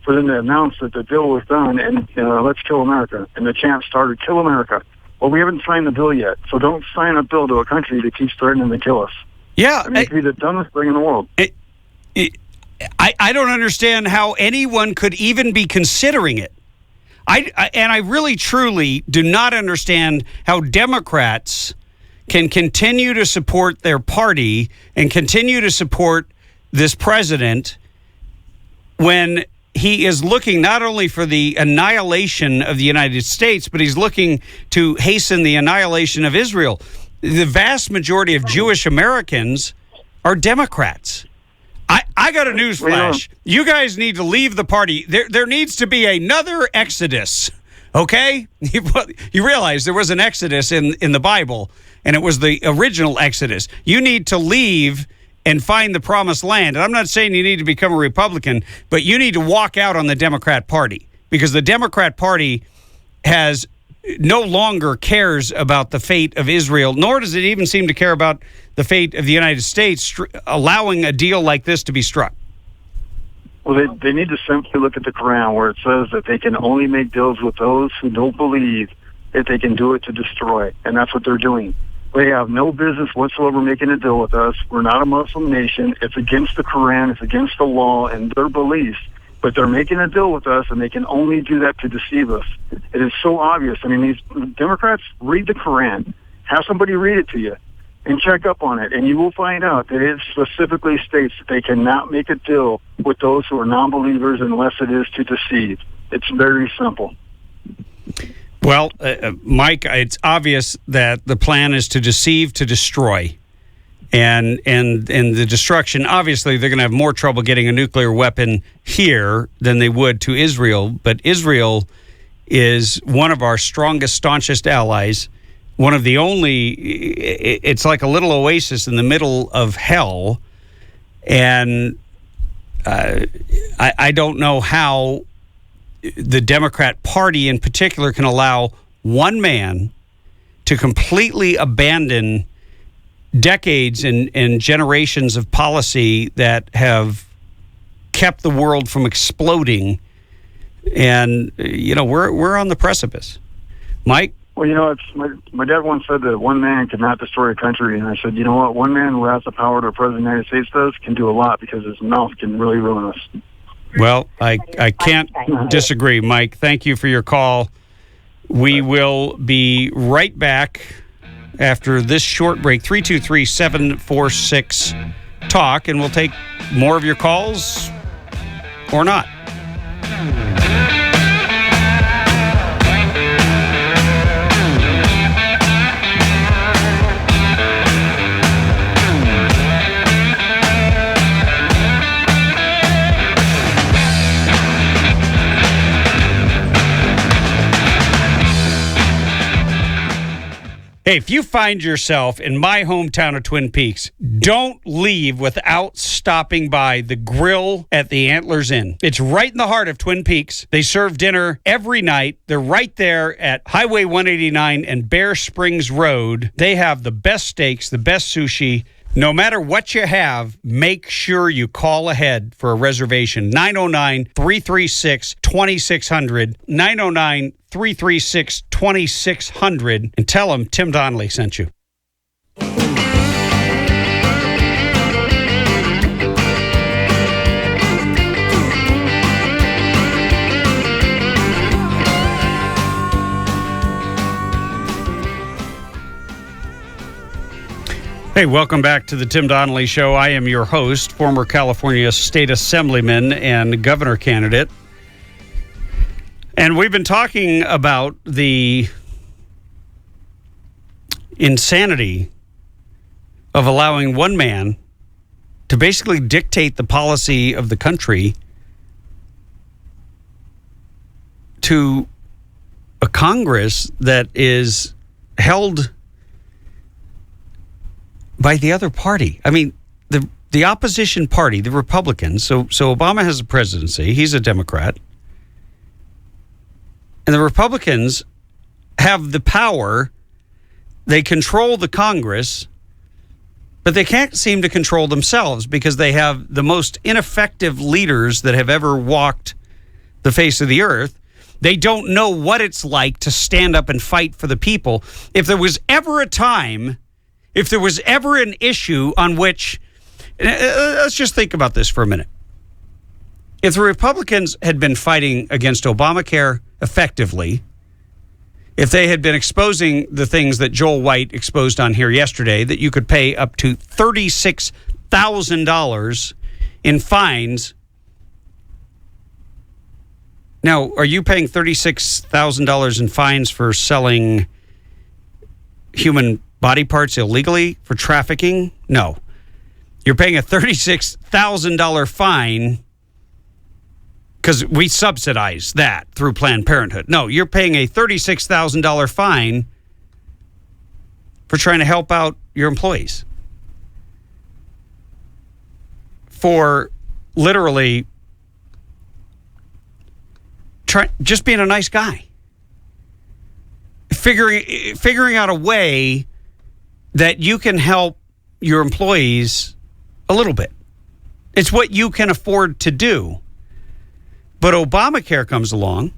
for them to announce that the deal was done and, let's kill America. And the chant started, kill America. Well, we haven't signed the bill yet, so don't sign a bill to a country that keeps threatening to kill us. Yeah. I mean, it could be the dumbest thing in the world. I don't understand how anyone could even be considering it. I really, truly do not understand how Democrats can continue to support their party and continue to support this president when he is looking not only for the annihilation of the United States, but he's looking to hasten the annihilation of Israel. The vast majority of Jewish Americans are Democrats. I got a news flash. You guys need to leave the party. There needs to be another Exodus, okay? You realize there was an Exodus in the Bible, and it was the original Exodus. You need to leave and find the promised land. And I'm not saying you need to become a Republican, but you need to walk out on the Democrat Party, because the Democrat Party has no longer cares about the fate of Israel, nor does it even seem to care about the fate of the United States, allowing a deal like this to be struck. Well, they need to simply look at the Quran, where it says that they can only make deals with those who don't believe that they can do it to destroy. And that's what they're doing. They have no business whatsoever making a deal with us. We're not a Muslim nation. It's against the Quran. It's against the law and their beliefs. But they're making a deal with us, and they can only do that to deceive us. It is so obvious. I mean, these Democrats, read the Quran. Have somebody read it to you and check up on it, and you will find out that it specifically states that they cannot make a deal with those who are non-believers unless it is to deceive. It's very simple. Well, Mike, it's obvious that the plan is to deceive, to destroy. And the destruction, obviously, they're going to have more trouble getting a nuclear weapon here than they would to Israel. But Israel is one of our strongest, staunchest allies. One of the only, it's like a little oasis in the middle of hell. And I don't know how the Democrat Party in particular can allow one man to completely abandon decades and generations of policy that have kept the world from exploding. And, we're on the precipice. Mike? Well, it's my dad once said that one man cannot destroy a country. And I said, you know what? One man who has the power that the President of the United States does can do a lot, because his mouth can really ruin us. Well, I can't disagree, Mike. Thank you for your call. We will be right back after this short break. 323-746-TALK, and we'll take more of your calls or not. Hey, if you find yourself in my hometown of Twin Peaks, don't leave without stopping by the grill at the Antlers Inn. It's right in the heart of Twin Peaks. They serve dinner every night. They're right there at Highway 189 and Bear Springs Road. They have the best steaks, the best sushi. No matter what you have, make sure you call ahead for a reservation. 909-336-2600. 909-336-2600. And tell them Tim Donnelly sent you. Hey, welcome back to the Tim Donnelly Show. I am your host, former California State Assemblyman and governor candidate. And we've been talking about the insanity of allowing one man to basically dictate the policy of the country to a Congress that is held by the other party. I mean, the opposition party, the Republicans, so Obama has the presidency, he's a Democrat, and the Republicans have the power, they control the Congress, but they can't seem to control themselves because they have the most ineffective leaders that have ever walked the face of the earth. They don't know what it's like to stand up and fight for the people. If there was ever a time, if there was ever an issue on which, let's just think about this for a minute. If the Republicans had been fighting against Obamacare effectively, if they had been exposing the things that Joel White exposed on here yesterday, that you could pay up to $36,000 in fines. Now, are you paying $36,000 in fines for selling human body parts illegally, for trafficking? No. You're paying a $36,000 fine because we subsidize that through Planned Parenthood. No, you're paying a $36,000 fine for trying to help out your employees. For literally just being a nice guy. Figuring out a way that you can help your employees a little bit. It's what you can afford to do. But Obamacare comes along,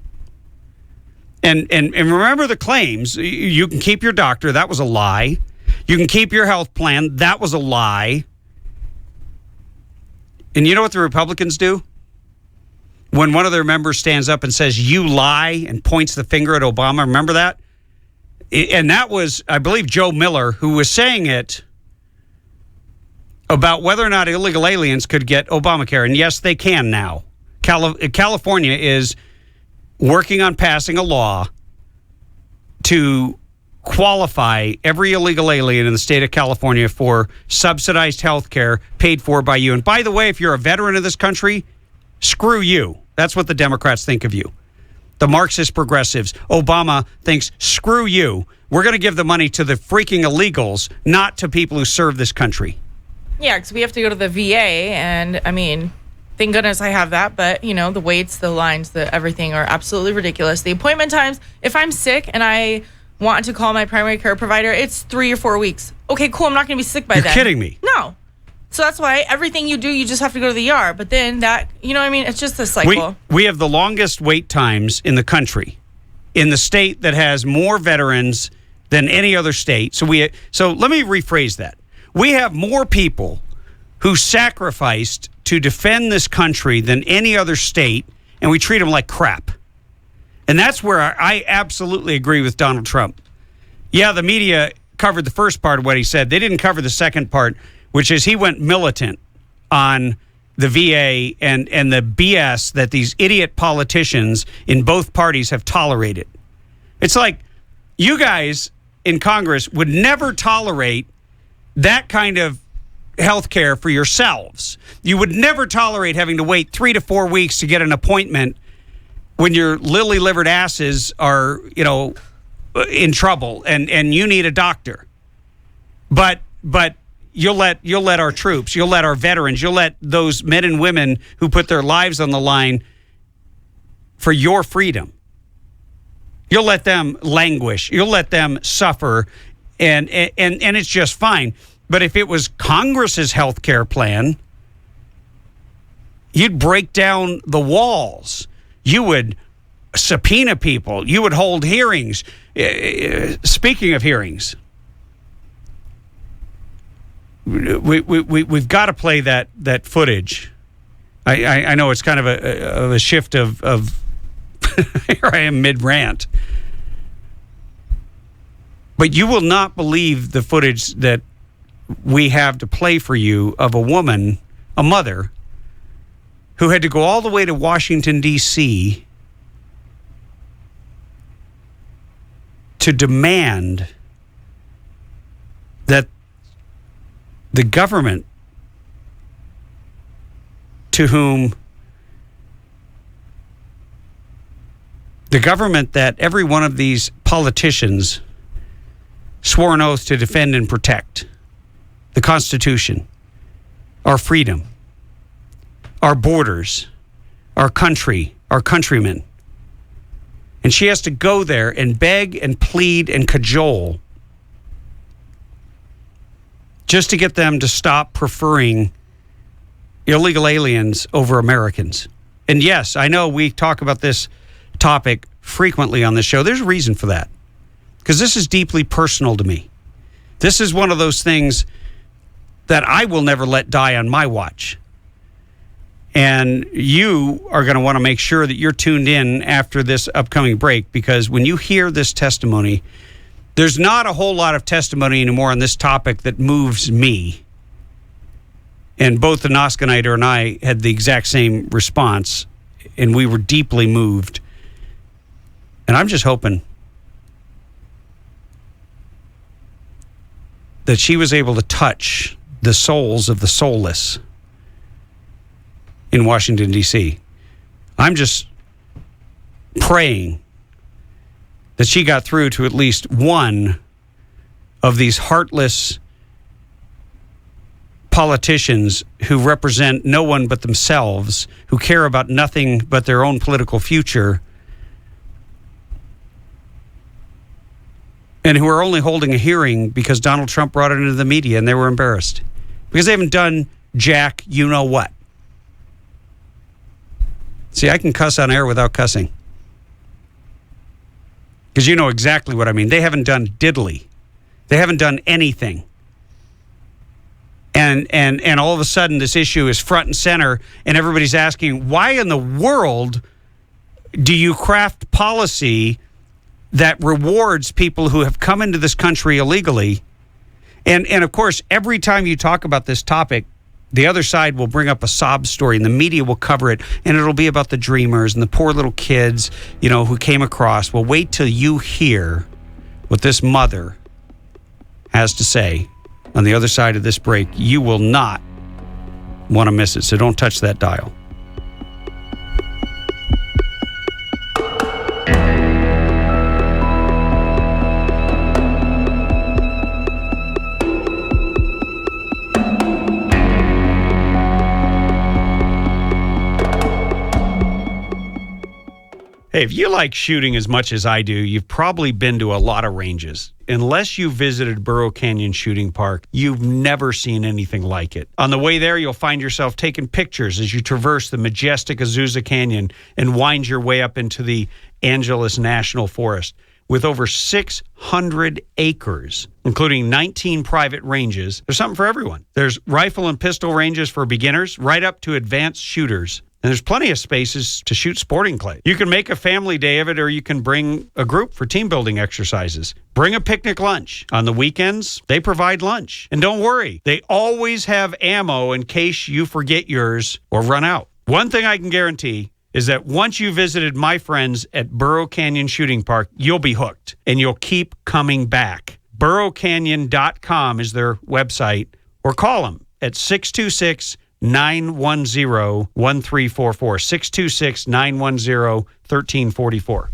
and remember the claims. You can keep your doctor. That was a lie. You can keep your health plan. That was a lie. And you know what the Republicans do? When one of their members stands up and says, "You lie," and points the finger at Obama, remember that? And that was, I believe, Joe Miller, who was saying it about whether or not illegal aliens could get Obamacare. And yes, they can now. California is working on passing a law to qualify every illegal alien in the state of California for subsidized health care paid for by you. And by the way, if you're a veteran of this country, screw you. That's what the Democrats think of you. The Marxist progressives. Obama thinks, screw you. We're going to give the money to the freaking illegals, not to people who serve this country. Yeah, because we have to go to the VA, and I mean, thank goodness I have that, but you know, the waits, the lines, the everything are absolutely ridiculous. The appointment times, if I'm sick and I want to call my primary care provider, it's 3 or 4 weeks. Okay, cool, I'm not going to be sick by then. You're kidding me. No. So that's why everything you do, you just have to go to the ER. But then that, you know what I mean? It's just a cycle. We have the longest wait times in the country, in the state that has more veterans than any other state. So let me rephrase that. We have more people who sacrificed to defend this country than any other state, and we treat them like crap. And that's where I absolutely agree with Donald Trump. Yeah, the media covered the first part of what he said. They didn't cover the second part, which is he went militant on the VA and the BS that these idiot politicians in both parties have tolerated. It's like you guys in Congress would never tolerate that kind of health care for yourselves. You would never tolerate having to wait 3 to 4 weeks to get an appointment when your lily-livered asses are, in trouble and you need a doctor. But you'll let our troops, you'll let our veterans, you'll let those men and women who put their lives on the line for your freedom. You'll let them languish. You'll let them suffer, and it's just fine. But if it was Congress's health care plan, you'd break down the walls. You would subpoena people. You would hold hearings. Speaking of hearings, we've got to play that footage. I know it's kind of a shift of here I am mid-rant. But you will not believe the footage that we have to play for you of a woman, a mother, who had to go all the way to Washington, D.C. to demand that the government to whom the government that every one of these politicians swore an oath to defend and protect, the Constitution, our freedom, our borders, our country, our countrymen. And she has to go there and beg and plead and cajole just to get them to stop preferring illegal aliens over Americans. And yes, I know we talk about this topic frequently on the show. There's a reason for that, because this is deeply personal to me. This is one of those things that I will never let die on my watch. And you are going to want to make sure that you're tuned in after this upcoming break, because when you hear this testimony, there's not a whole lot of testimony anymore on this topic that moves me. And both the Noscanator and I had the exact same response, and we were deeply moved. And I'm just hoping that she was able to touch the souls of the soulless in Washington, D.C. I'm just praying that she got through to at least one of these heartless politicians who represent no one but themselves, who care about nothing but their own political future, and who are only holding a hearing because Donald Trump brought it into the media and they were embarrassed. Because they haven't done jack you know what. See, I can cuss on air without cussing. Because you know exactly what I mean. They haven't done diddly. They haven't done anything. And all of a sudden this issue is front and center, and everybody's asking, why in the world do you craft policy that rewards people who have come into this country illegally? And of course, every time you talk about this topic, the other side will bring up a sob story, and the media will cover it, and it'll be about the dreamers and the poor little kids, you know, who came across. Well, wait till you hear what this mother has to say on the other side of this break. You will not want to miss it, so don't touch that dial. Hey, if you like shooting as much as I do, you've probably been to a lot of ranges. Unless you visited Burro Canyon Shooting Park, you've never seen anything like it. On the way there, you'll find yourself taking pictures as you traverse the majestic Azusa Canyon and wind your way up into the Angeles National Forest. With over 600 acres, including 19 private ranges, there's something for everyone. There's rifle and pistol ranges for beginners, right up to advanced shooters. And there's plenty of spaces to shoot sporting clay. You can make a family day of it, or you can bring a group for team building exercises. Bring a picnic lunch. On the weekends, they provide lunch. And don't worry, they always have ammo in case you forget yours or run out. One thing I can guarantee is that once you visited my friends at Burro Canyon Shooting Park, you'll be hooked and you'll keep coming back. BurroCanyon.com is their website, or call them at 626-910-1344, 626-910-1344.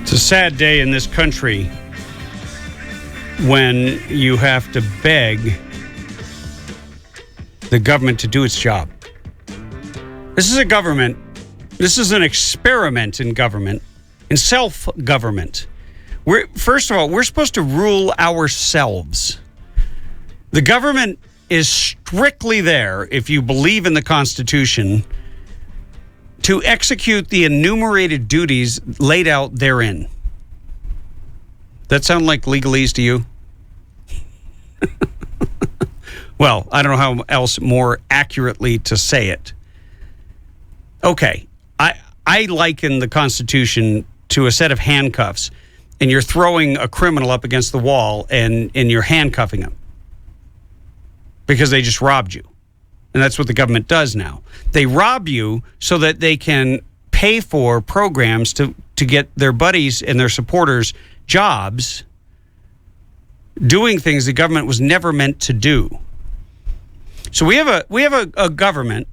It's a sad day in this country when you have to beg the government to do its job. This is a government, this is an experiment in government, in self-government. First of all, we're supposed to rule ourselves. The government is strictly there, if you believe in the Constitution, to execute the enumerated duties laid out therein. That sound like legalese to you? Well, I don't know how else more accurately to say it. Okay, I liken the Constitution to a set of handcuffs, and you're throwing a criminal up against the wall and you're handcuffing them because they just robbed you. And that's what the government does now. They rob you so that they can pay for programs to get their buddies and their supporters jobs doing things the government was never meant to do. So we have a government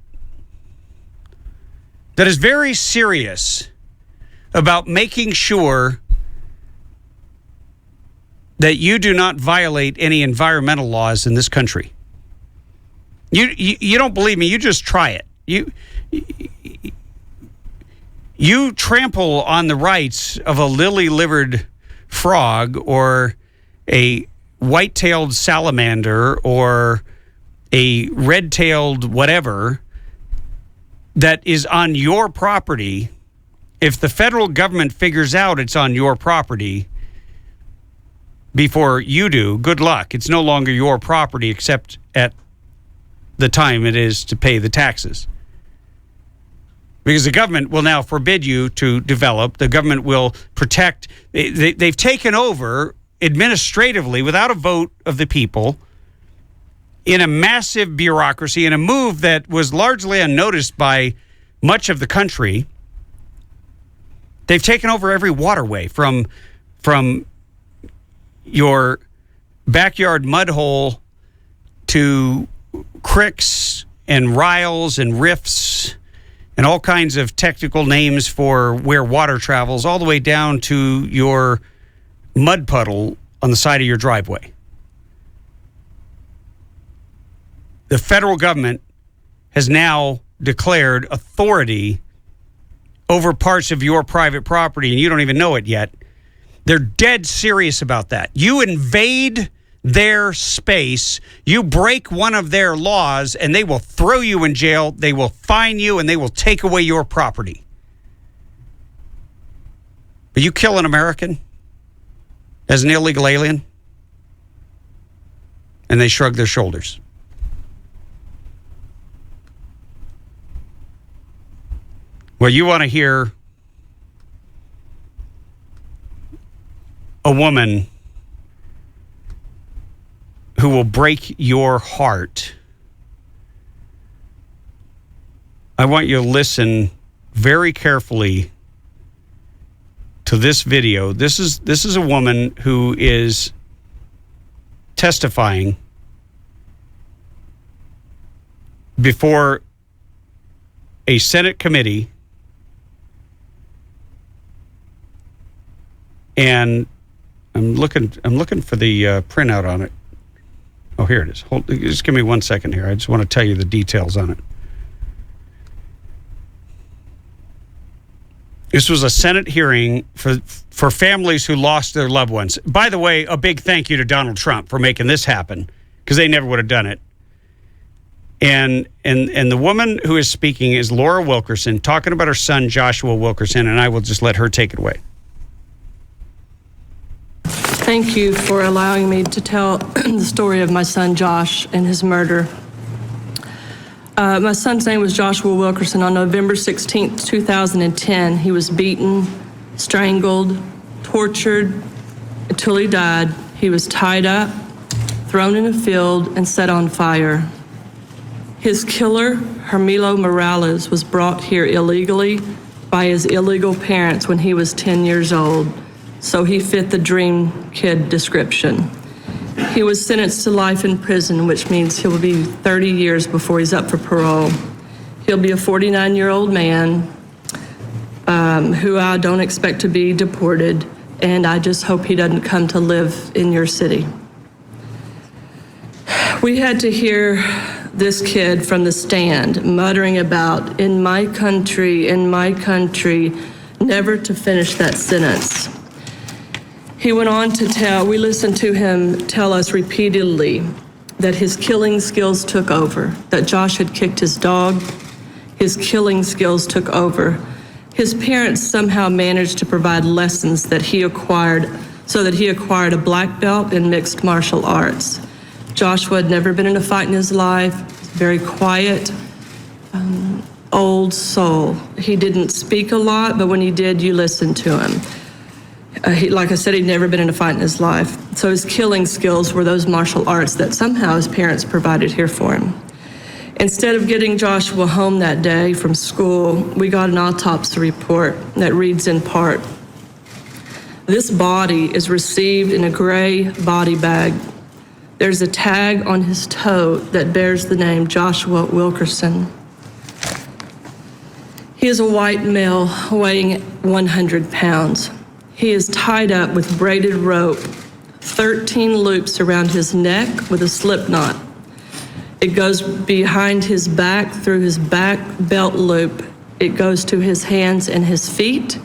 that is very serious about making sure that you do not violate any environmental laws in this country. You don't believe me? You just try it. You trample on the rights of a lily-livered frog or a white-tailed salamander or a red-tailed whatever that is on your property. If the federal government figures out it's on your property before you do, good luck. It's no longer your property except at the time it is to pay the taxes. Because the government will now forbid you to develop. The government will protect. They've taken over administratively without a vote of the people in a massive bureaucracy, in a move that was largely unnoticed by much of the country. They've taken over every waterway from your backyard mud hole to cricks and riles and rifts and all kinds of technical names for where water travels, all the way down to your mud puddle on the side of your driveway. The federal government has now declared authority over parts of your private property, and you don't even know it yet. They're dead serious about that. You invade their space, you break one of their laws, and they will throw you in jail, they will fine you, and they will take away your property. But you kill an American as an illegal alien, and they shrug their shoulders. Well, you want to hear a woman who will break your heart. I want you to listen very carefully to this video. This is a woman who is testifying before a Senate committee, and I'm looking for the printout on it. Oh, here it is. Just give me 1 second here. I just want to tell you the details on it. This was a Senate hearing for families who lost their loved ones. By the way, a big thank you to Donald Trump for making this happen, because they never would have done it. And the woman who is speaking is Laura Wilkerson, talking about her son, Joshua Wilkerson, and I will just let her take it away. Thank you for allowing me to tell the story of my son Josh and his murder. My son's name was Joshua Wilkerson. On November 16th, 2010, he was beaten, strangled, tortured until he died. He was tied up, thrown in a field, and set on fire. His killer, Hermilo Morales, was brought here illegally by his illegal parents when he was 10 years old. So he fit the dream kid description. He was sentenced to life in prison, which means he'll be 30 years before he's up for parole. He'll be a 49-year-old man who I don't expect to be deported, and I just hope he doesn't come to live in your city. We had to hear this kid from the stand muttering about, in my country, never to finish that sentence. He went on to we listened to him tell us repeatedly that his killing skills took over, that Josh had kicked his dog, his killing skills took over. His parents somehow managed to provide lessons that he acquired, so that he acquired a black belt in mixed martial arts. Joshua had never been in a fight in his life, very quiet, old soul. He didn't speak a lot, but when he did, you listened to him. Like I said, he'd never been in a fight in his life. So his killing skills were those martial arts that somehow his parents provided here for him. Instead of getting Joshua home that day from school, we got an autopsy report that reads in part, "This body is received in a gray body bag. There's a tag on his toe that bears the name Joshua Wilkerson. He is a white male weighing 100 pounds. He is tied up with braided rope, 13 loops around his neck with a slip knot. It goes behind his back through his back belt loop. It goes to his hands and his feet,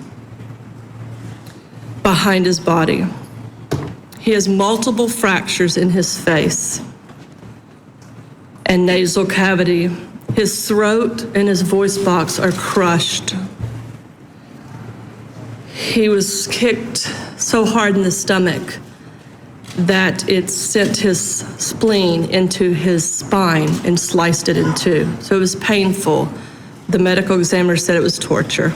behind his body. He has multiple fractures in his face and nasal cavity. His throat and his voice box are crushed. He was kicked so hard in the stomach that it sent his spleen into his spine and sliced it in two. So it was painful. The medical examiner said it was torture.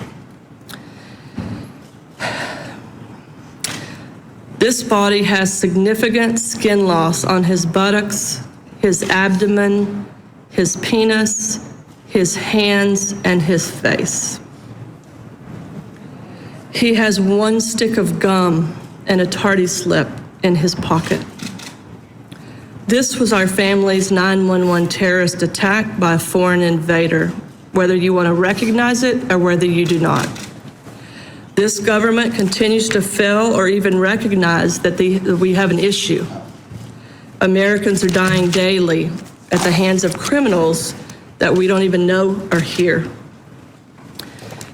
This body has significant skin loss on his buttocks, his abdomen, his penis, his hands, and his face. He has one stick of gum and a tardy slip in his pocket. This was our family's 9/11 terrorist attack by a foreign invader, whether you want to recognize it or whether you do not. This government continues to fail or even recognize that we have an issue. Americans are dying daily at the hands of criminals that we don't even know are here.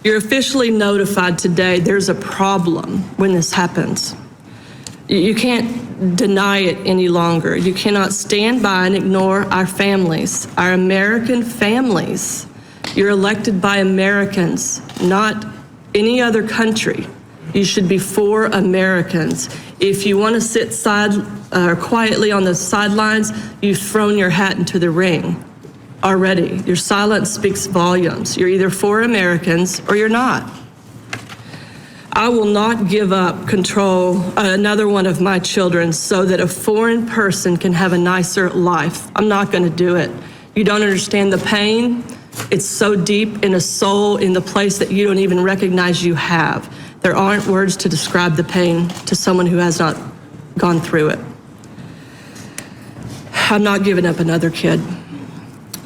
You're officially notified today there's a problem when this happens. You can't deny it any longer. You cannot stand by and ignore our families, our American families. You're elected by Americans, not any other country. You should be for Americans. If you want to sit quietly on the sidelines, you've thrown your hat into the ring already. Your silence speaks volumes. You're either for Americans or you're not. I will not give up control another one of my children so that a foreign person can have a nicer life. I'm not going to do it. You don't understand the pain. It's so deep in a soul, in the place that you don't even recognize you have. There aren't words to describe the pain to someone who has not gone through it. I'm not giving up another kid.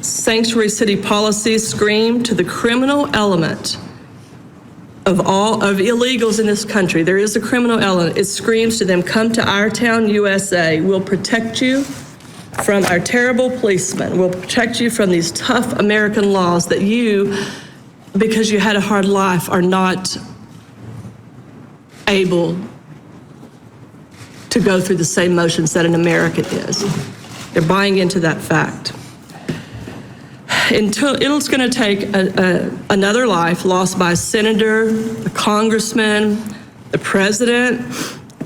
Sanctuary city policies scream to the criminal element of all of illegals in this country. There is a criminal element. It screams to them, come to our town, USA. We'll protect you from our terrible policemen. We'll protect you from these tough American laws that you, because you had a hard life, are not able to go through the same motions that an American is. They're buying into that fact. It's going to take another life lost by a senator, a congressman, the president,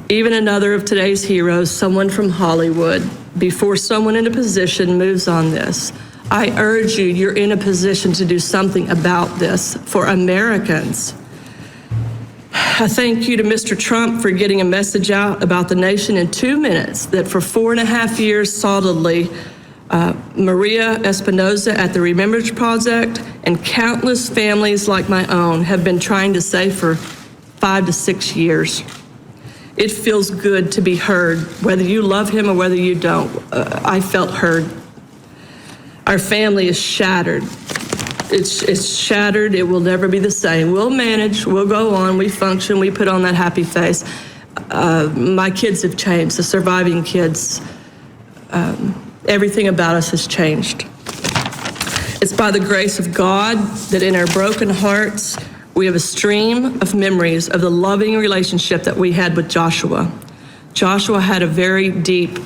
even another of today's heroes, someone from Hollywood, before someone in a position moves on this. I urge you, you're in a position to do something about this for Americans. I thank you to Mr. Trump for getting a message out about the nation in 2 minutes that for 4.5 years solidly, Maria Espinoza at the Remembrance Project and countless families like my own have been trying to say for 5 to 6 years. It feels good to be heard, whether you love him or whether you don't. I felt heard. Our family is shattered. It's shattered. It will never be the same. We'll manage. We'll go on. We function. We put on that happy face. My kids have changed. The surviving kids. Everything about us has changed. It's by the grace of God that in our broken hearts, we have a stream of memories of the loving relationship that we had with Joshua. Joshua had a very deep,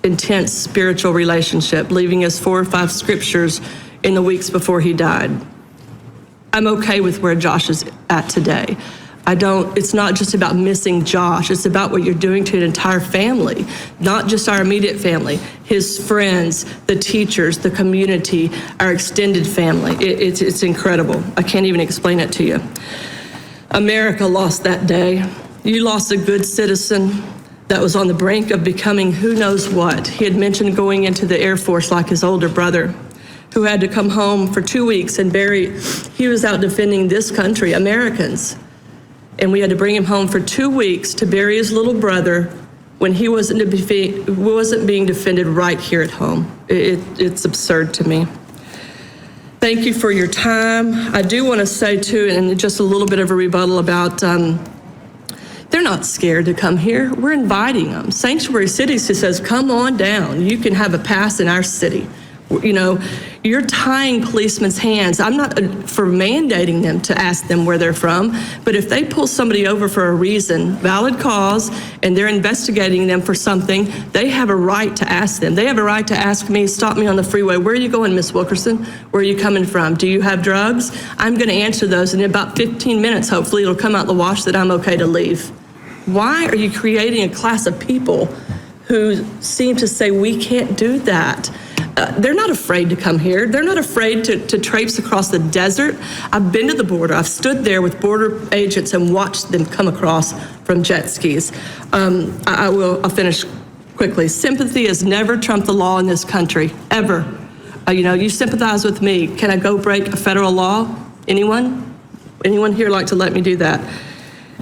intense spiritual relationship, leaving us 4 or 5 scriptures in the weeks before he died. I'm okay with where Josh is at today. It's not just about missing Josh, it's about what you're doing to an entire family, not just our immediate family, his friends, the teachers, the community, our extended family. It's incredible. I can't even explain it to you. America lost that day. You lost a good citizen that was on the brink of becoming who knows what. He had mentioned going into the Air Force like his older brother, who had to come home for 2 weeks and he was out defending this country, Americans. And we had to bring him home for 2 weeks to bury his little brother when he wasn't being defended right here at home. It's absurd to me. Thank you for your time. I do want to say too, and just a little bit of a rebuttal about, they're not scared to come here. We're inviting them. Sanctuary City says, come on down. You can have a pass in our city. You know, you're tying policemen's hands. I'm not for mandating them to ask them where they're from, but if they pull somebody over for a reason, valid cause, and they're investigating them for something, they have a right to ask them. They have a right to ask me, stop me on the freeway. Where are you going, Miss Wilkerson? Where are you coming from? Do you have drugs? I'm going to answer those, and in about 15 minutes, hopefully, it'll come out the wash that I'm okay to leave. Why are you creating a class of people who seem to say we can't do that? They're not afraid to come here. They're not afraid to traipse across the desert. I've been to the border. I've stood there with border agents and watched them come across from jet skis. I'll finish quickly. Sympathy has never trumped the law in this country, ever. You sympathize with me. Can I go break a federal law? Anyone? Anyone here like to let me do that?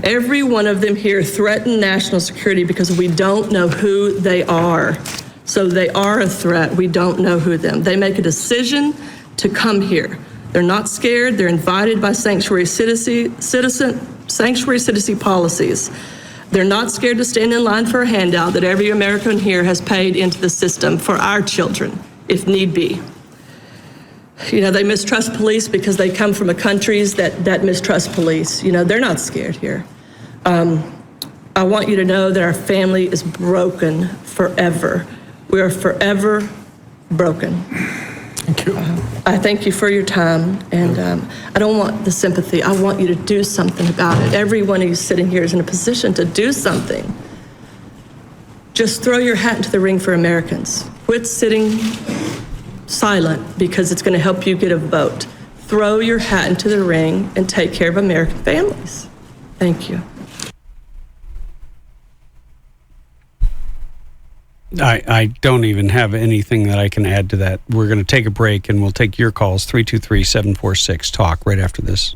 Every one of them here threaten national security because we don't know who they are. So they are a threat. We don't know who them. They make a decision to come here. They're not scared. They're invited by sanctuary citizen policies. They're not scared to stand in line for a handout that every American here has paid into the system for our children, if need be. They mistrust police because they come from countries that mistrust police. They're not scared here. I want you to know that our family is broken forever. We are forever broken. Thank you. I thank you for your time, and I don't want the sympathy. I want you to do something about it. Everyone who's sitting here is in a position to do something. Just throw your hat into the ring for Americans. Quit sitting silent because it's going to help you get a vote. Throw your hat into the ring and take care of American families. Thank you. I don't even have anything that I can add to that. We're going to take a break, and we'll take your calls, 323-746-TALK, right after this.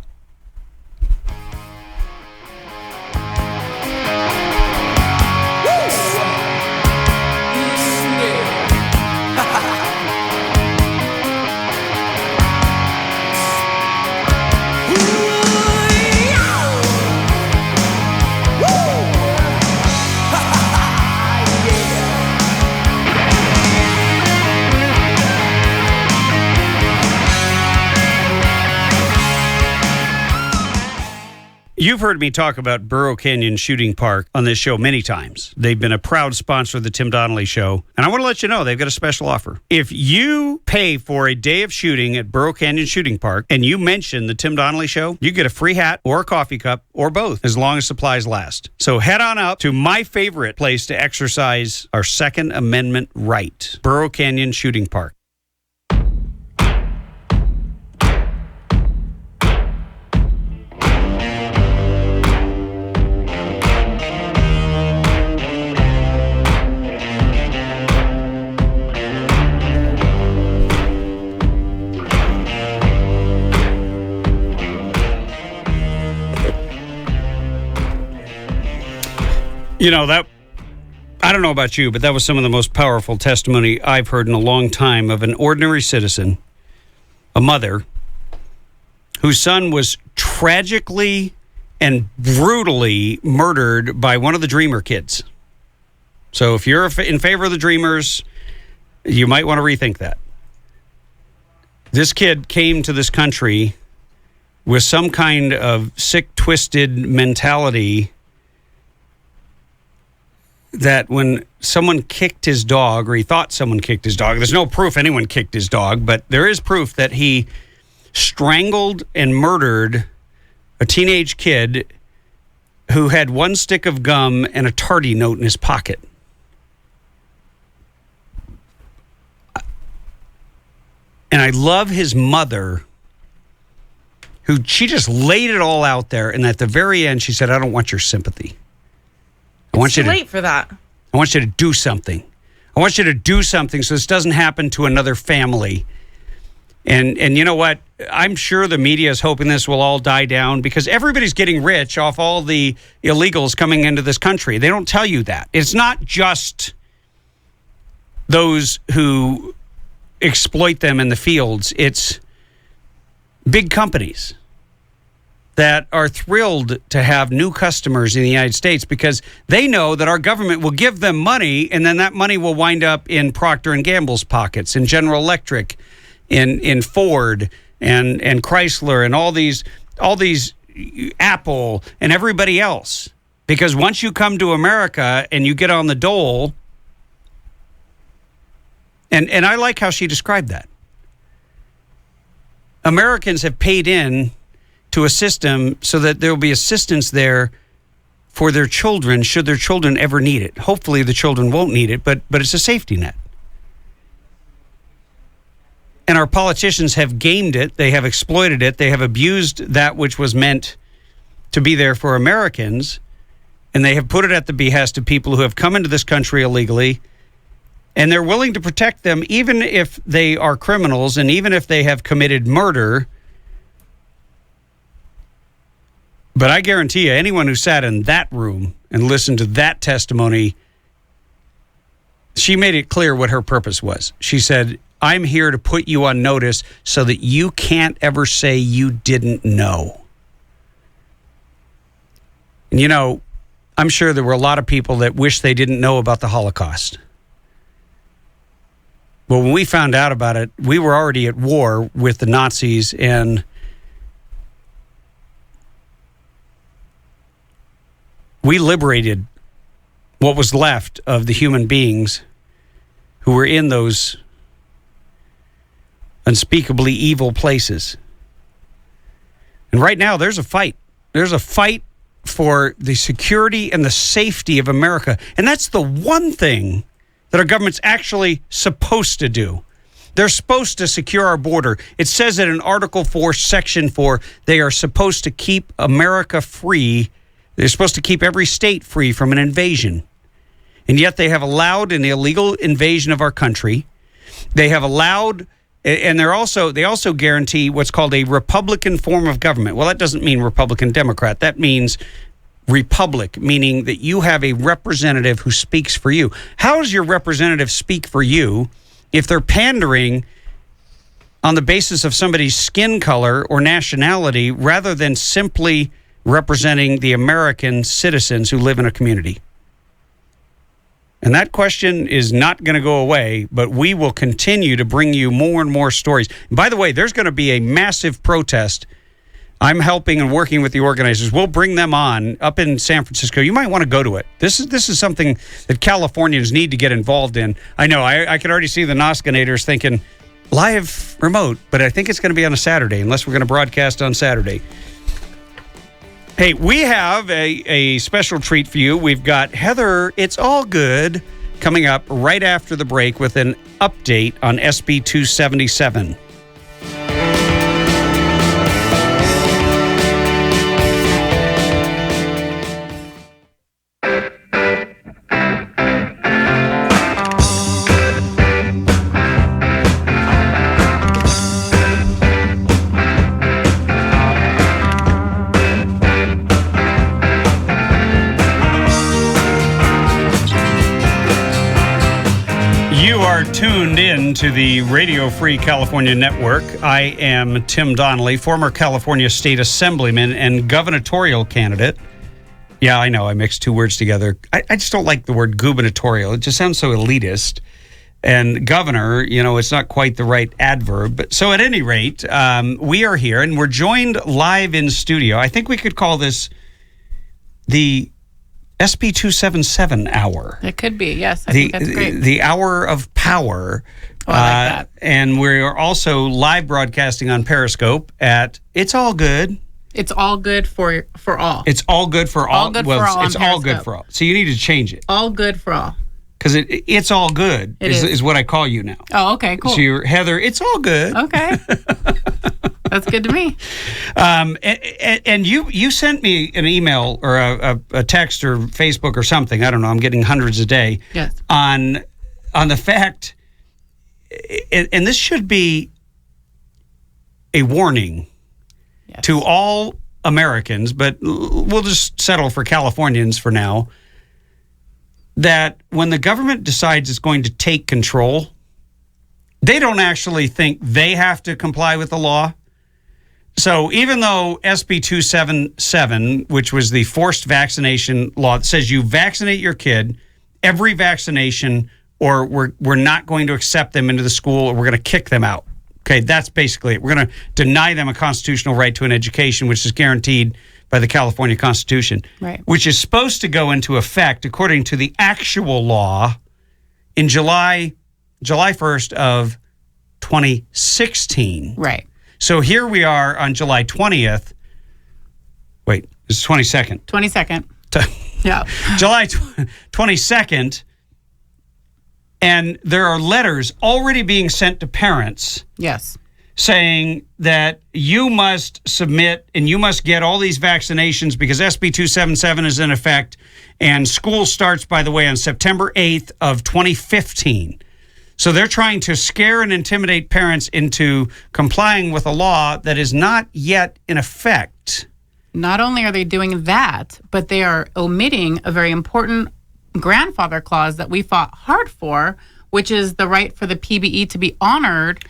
You've heard me talk about Burro Canyon Shooting Park on this show many times. They've been a proud sponsor of the Tim Donnelly Show. And I want to let you know they've got a special offer. If you pay for a day of shooting at Burro Canyon Shooting Park and you mention the Tim Donnelly Show, you get a free hat or a coffee cup or both as long as supplies last. So head on up to my favorite place to exercise our Second Amendment right, Burro Canyon Shooting Park. That, I don't know about you, but that was some of the most powerful testimony I've heard in a long time of an ordinary citizen, a mother, whose son was tragically and brutally murdered by one of the Dreamer kids. So if you're in favor of the Dreamers, you might want to rethink that. This kid came to this country with some kind of sick, twisted mentality that when someone kicked his dog, or he thought someone kicked his dog, there's no proof anyone kicked his dog, but there is proof that he strangled and murdered a teenage kid who had one stick of gum and a tardy note in his pocket. And I love his mother, she just laid it all out there, and at the very end, she said, I don't want your sympathy. It's too late for that. I want you to do something. I want you to do something so this doesn't happen to another family. And you know what? I'm sure the media is hoping this will all die down because everybody's getting rich off all the illegals coming into this country. They don't tell you that. It's not just those who exploit them in the fields. It's big companies that are thrilled to have new customers in the United States because they know that our government will give them money, and then that money will wind up in Procter & Gamble's pockets, in General Electric, in Ford and Chrysler and all these Apple and everybody else. Because once you come to America and you get on the dole, and I like how she described that. Americans have paid in to a system so that there will be assistance there for their children should their children ever need it. Hopefully the children won't need it, but it's a safety net. And our politicians have gamed it. They have exploited it. They have abused that which was meant to be there for Americans. And they have put it at the behest of people who have come into this country illegally. And they're willing to protect them even if they are criminals and even if they have committed murder. But I guarantee you, anyone who sat in that room and listened to that testimony, she made it clear what her purpose was. She said, I'm here to put you on notice so that you can't ever say you didn't know. And you know, I'm sure there were a lot of people that wish they didn't know about the Holocaust. But when we found out about it, we were already at war with the Nazis, and we liberated what was left of the human beings who were in those unspeakably evil places. And right now, there's a fight. There's a fight for the security and the safety of America. And that's the one thing that our government's actually supposed to do. They're supposed to secure our border. It says it in Article 4, Section 4, they are supposed to keep America free. They're supposed to keep every state free from an invasion. And yet they have allowed an illegal invasion of our country. They have allowed, and they also guarantee what's called a Republican form of government. Well, that doesn't mean Republican Democrat. That means republic, meaning that you have a representative who speaks for you. How does your representative speak for you if they're pandering on the basis of somebody's skin color or nationality rather than simply representing the American citizens who live in a community? And that question is not going to go away, but we will continue to bring you more and more stories. By the way, there's going to be a massive protest. I'm helping and working with the organizers. We'll bring them on up in San Francisco. You might want to go to it. This is something that Californians need to get involved in. I know. I can already see the Noskinators thinking live remote, but I think it's going to be on a Saturday unless we're going to broadcast on Saturday. Hey, we have a special treat for you. We've got Heather, It's All Good, coming up right after the break with an update on SB 277. Tuned in to the Radio Free California Network. I am Tim Donnelly, former California State Assemblyman and gubernatorial candidate. Yeah, I know, I mixed two words together. I just don't like the word gubernatorial. It just sounds so elitist. And governor, you know, it's not quite the right adverb. But so at any rate, we are here and we're joined live in studio. I think we could call this the SB 277 hour. It could be, yes. I think that's great. The hour of power. Oh, I like that. And we're also live broadcasting on Periscope at It's All Good. It's all good for all. It's all good for all. All good for all It's on all good Periscope. for all. So you need to change it. All good for all. because it's all good is what I call you now. Oh, okay, cool. So you're Heather. It's all good. Okay. That's good to me. And you sent me an email or a text or Facebook or something. I don't know. I'm getting hundreds a day. Yes. On the fact, and this should be a warning to all Americans, but we'll just settle for Californians for now, that when the government decides it's going to take control, they don't actually think they have to comply with the law. So even though SB 277, which was the forced vaccination law that says you vaccinate your kid, every vaccination, or we're not going to accept them into the school, or we're going to kick them out. Okay, that's basically it. We're going to deny them a constitutional right to an education, which is guaranteed by the California Constitution, right, which is supposed to go into effect, according to the actual law, in July 1st of 2016. Right. So here we are on July 20th. Wait, it's 22nd. 22nd. Yeah. July 22nd. And there are letters already being sent to parents. Yes. Saying that you must submit and you must get all these vaccinations because SB 277 is in effect. And school starts, by the way, on September 8th of 2015. So they're trying to scare and intimidate parents into complying with a law that is not yet in effect. Not only are they doing that, but they are omitting a very important grandfather clause that we fought hard for, which is the right for the PBE to be honored.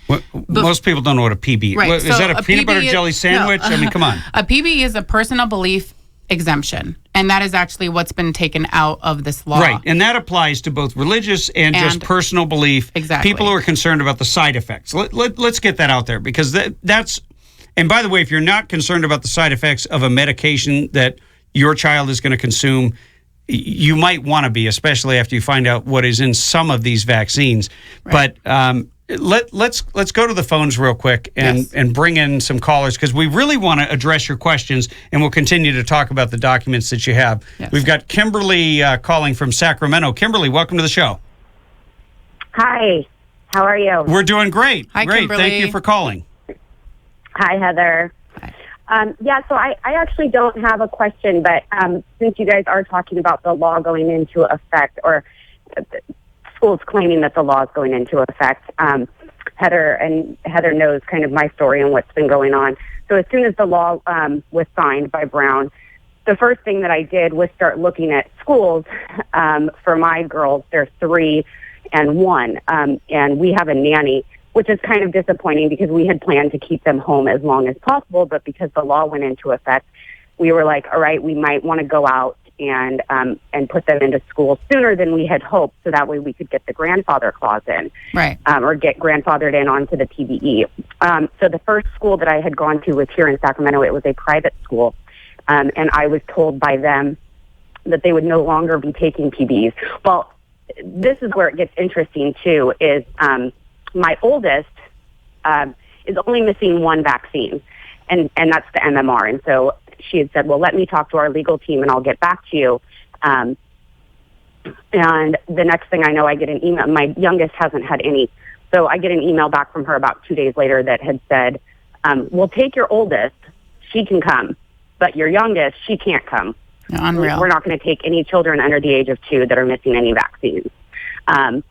Most people don't know what a PBE is. Right. Is that a peanut butter jelly sandwich? No. I mean, come on. A PBE is a personal belief exemption, and that is actually what's been taken out of this law. Right, and that applies to both religious and just personal belief. Exactly. People who are concerned about the side effects. Let's get that out there, because that's, and by the way, if you're not concerned about the side effects of a medication that your child is going to consume, you might want to be, especially after you find out what is in some of these vaccines. Right. But let's go to the phones real quick and bring in some callers, because we really want to address your questions, and we'll continue to talk about the documents that you have. Yes. We've got Kimberly calling from Sacramento. Kimberly, welcome to the show. Hi, how are you? We're doing great. Hi, great. Kimberly. Thank you for calling. Hi, Heather. So I actually don't have a question, but since you guys are talking about the law going into effect, or schools claiming that the law is going into effect, Heather knows kind of my story and what's been going on. So as soon as the law was signed by Brown, the first thing that I did was start looking at schools for my girls. They're 3 and 1, and we have a nanny, which is kind of disappointing because we had planned to keep them home as long as possible. But because the law went into effect, we were like, all right, we might want to go out and put them into school sooner than we had hoped, so that way we could get the grandfather clause in, right, or get grandfathered in onto the PBE. So the first school that I had gone to was here in Sacramento. It was a private school, and I was told by them that they would no longer be taking PBEs. Well, this is where it gets interesting too, is my oldest is only missing one vaccine, and that's the MMR. And so she had said, well, let me talk to our legal team and I'll get back to you. And the next thing I know, I get an email. My youngest hasn't had any. So I get an email back from her about 2 days later that had said, we'll take your oldest. She can come. But your youngest, she can't come. Unreal. We're not going to take any children under the age of 2 that are missing any vaccines. And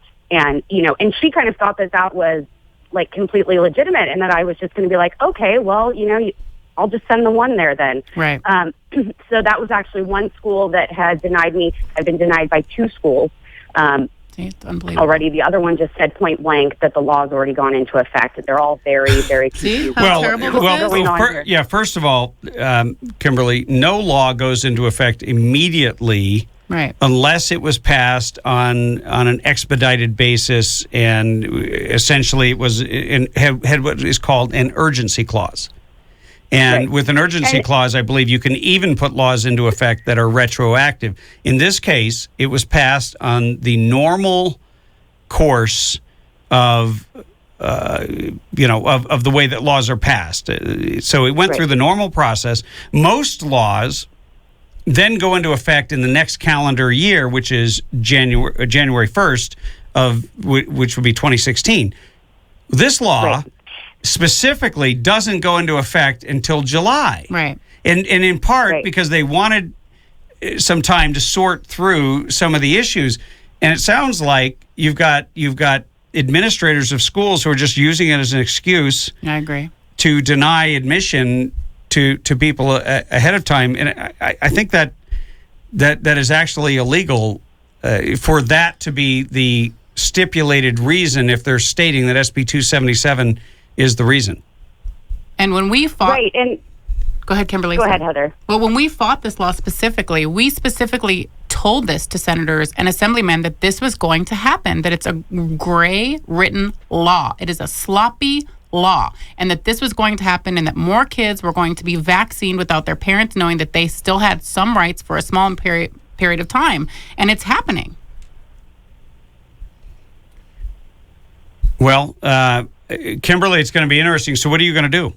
she kind of thought that was like completely legitimate, and that I was just going to be like, okay, well, I'll just send the one there then. Right. So that was actually one school that had denied me. I've been denied by 2 schools It's unbelievable. already. The other one just said point blank that the law's already gone into effect. They're all very, very See how terrible this is? First of all, Kimberly, no law goes into effect immediately. Right. Unless it was passed on an expedited basis, and essentially it was had what is called an urgency clause. And with an urgency clause, I believe you can even put laws into effect that are retroactive. In this case, it was passed on the normal course of the way that laws are passed. So it went through the normal process. Most laws then go into effect in the next calendar year, which is January 1st which would be 2016. This law specifically doesn't go into effect until July. Right. And in part because they wanted some time to sort through some of the issues. And it sounds like you've got administrators of schools who are just using it as an excuse. I agree. To deny admission to people ahead of time. And I think that is actually illegal for that to be the stipulated reason if they're stating that SB 277 is the reason. And when we fought... Right, and... Go ahead, Kimberly. Go ahead, Heather. Well, when we fought this law specifically, we specifically told this to senators and assemblymen that this was going to happen, that it's a gray written law. It is a sloppy law, and that this was going to happen, and that more kids were going to be vaccinated without their parents knowing that they still had some rights for a small period of time. And it's happening. Well, Kimberly, it's going to be interesting. So what are you going to do?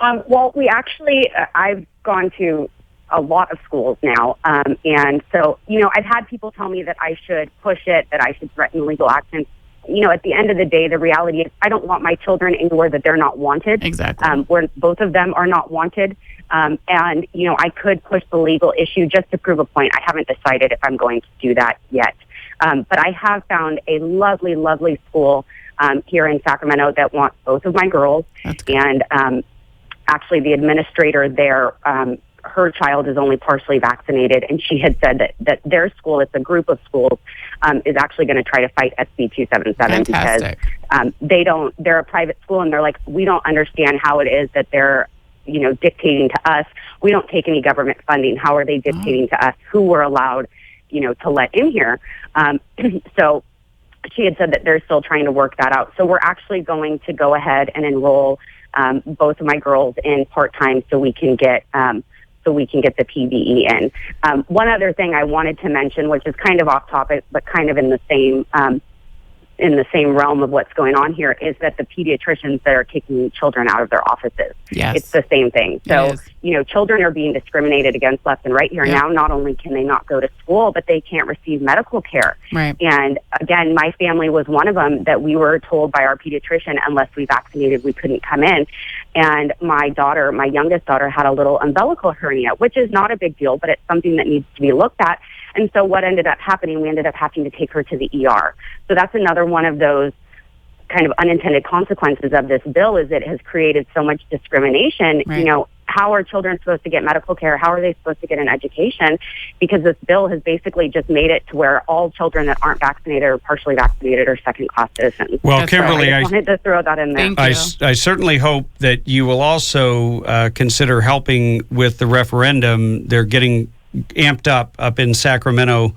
Well, we actually, I've gone to a lot of schools now. And so, I've had people tell me that I should push it, that I should threaten legal action. At the end of the day, the reality is I don't want my children anywhere that they're not wanted. Exactly. Where both of them are not wanted. And, I could push the legal issue just to prove a point. I haven't decided if I'm going to do that yet. But I have found a lovely, lovely school here in Sacramento that wants both of my girls. And actually, the administrator there, her child is only partially vaccinated, and she had said that their school, it's a group of schools, is actually going to try to fight SB 277 because they're a private school, and they're like, we don't understand how it is that they're, dictating to us. We don't take any government funding. How are they dictating to us who we're allowed, to let in here? So she had said that they're still trying to work that out. So we're actually going to go ahead and enroll both of my girls in part-time so we can get the PBE in. One other thing I wanted to mention, which is kind of off topic, but kind of in the same realm of what's going on here, is that the pediatricians that are kicking children out of their offices. Yes. It's the same thing. So, children are being discriminated against left and right here. Yep. Now, not only can they not go to school, but they can't receive medical care. Right. And again, my family was one of them that we were told by our pediatrician, unless we vaccinated, we couldn't come in. And my youngest daughter, had a little umbilical hernia, which is not a big deal, but it's something that needs to be looked at. And so what ended up happening, we ended up having to take her to the ER. So that's another one of those kind of unintended consequences of this bill, is it has created so much discrimination. Right. How are children supposed to get medical care? How are they supposed to get an education? Because this bill has basically just made it to where all children that aren't vaccinated or partially vaccinated are second-class citizens. Well, Kimberly, I wanted to throw that in there. Thank you. I certainly hope that you will also consider helping with the referendum. They're getting amped up in Sacramento,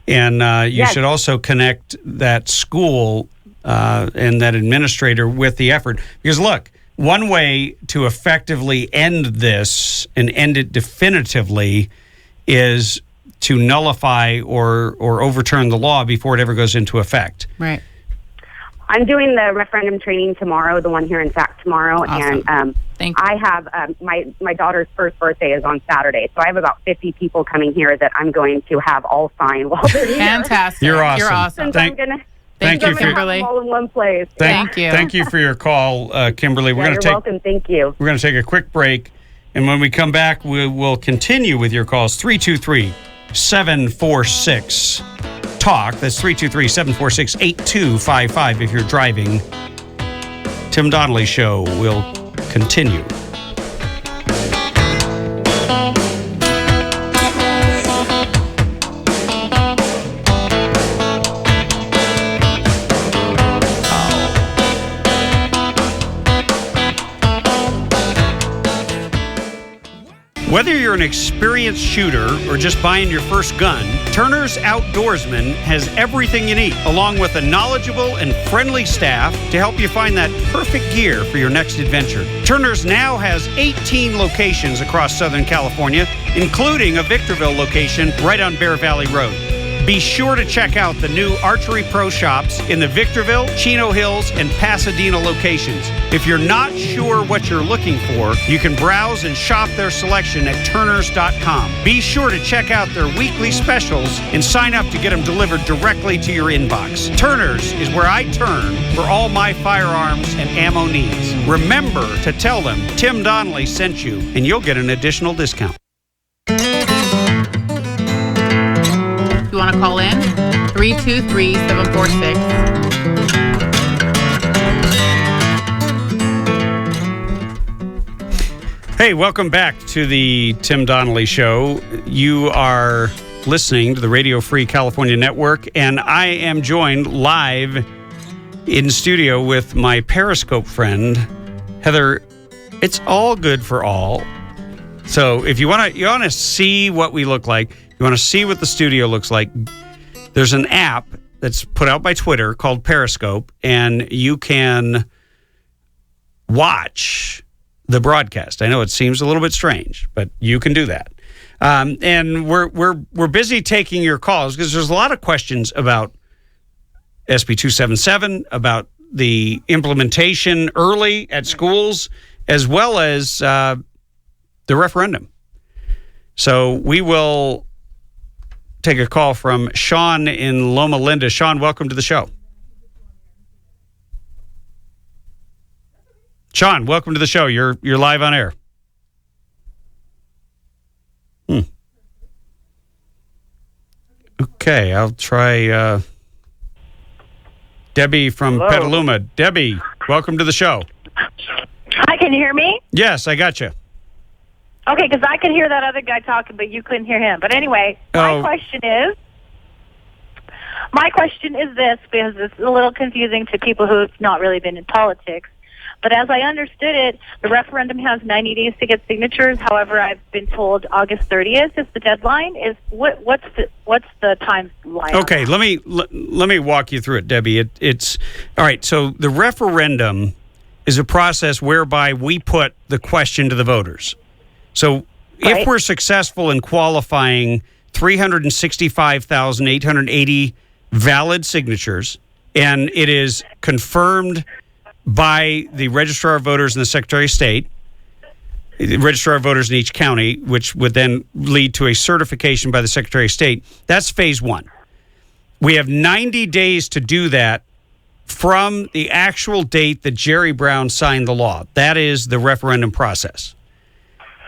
and you should also connect that school and that administrator with the effort. Because look, one way to effectively end this and end it definitively is to nullify or overturn the law before it ever goes into effect. Right. I'm doing the referendum training tomorrow, the one here in Sac tomorrow. Awesome. And Thank you. I have my daughter's first birthday is on Saturday. So I have about 50 people coming here that I'm going to have all sign while they're here. Fantastic. You're awesome. You're awesome. Thank you, Kimberly. All in one place. Thank you. Thank you for your call, Kimberly. You're welcome. Thank you. We're going to take a quick break, and when we come back, we will continue with your calls. 323-746-TALK. That's 323-746-8255 if you're driving. Tim Donnelly Show will continue. Whether you're an experienced shooter or just buying your first gun, Turner's Outdoorsman has everything you need, along with a knowledgeable and friendly staff to help you find that perfect gear for your next adventure. Turner's now has 18 locations across Southern California, including a Victorville location right on Bear Valley Road. Be sure to check out the new Archery Pro Shops in the Victorville, Chino Hills, and Pasadena locations. If you're not sure what you're looking for, you can browse and shop their selection at Turners.com. Be sure to check out their weekly specials and sign up to get them delivered directly to your inbox. Turners is where I turn for all my firearms and ammo needs. Remember to tell them Tim Donnelly sent you, and you'll get an additional discount. If you want to call in, 323-746. Hey, welcome back to the Tim Donnelly Show. You are listening to the Radio Free California Network, and I am joined live in studio with my Periscope friend, Heather. It's all good for all. So if you want to see what we look like, you want to see what the studio looks like, there's an app that's put out by Twitter called Periscope, and you can watch the broadcast. I know it seems a little bit strange, but you can do that. And we're busy taking your calls because there's a lot of questions about SB 277, about the implementation early at schools, as well as the referendum. So we will take a call from Sean in Loma Linda. Sean, welcome to the show. Sean, welcome to the show. You're live on air. Okay, I'll try Debbie from Hello. Petaluma. Debbie, welcome to the show. Hi, can you hear me? Yes, I got you. Okay, because I could hear that other guy talking, but you couldn't hear him. But anyway, my question is this, because it's a little confusing to people who've not really been in politics. But as I understood it, the referendum has 90 days to get signatures. However, I've been told August 30th is the deadline. What's the timeline? Okay, let me walk you through it, Debbie. It's all right. So the referendum is a process whereby we put the question to the voters. So if we're successful in qualifying 365,880 valid signatures, and it is confirmed by the Registrar of Voters and the Secretary of State, the Registrar of Voters in each county, which would then lead to a certification by the Secretary of State, that's phase one. We have 90 days to do that from the actual date that Jerry Brown signed the law. That is the referendum process.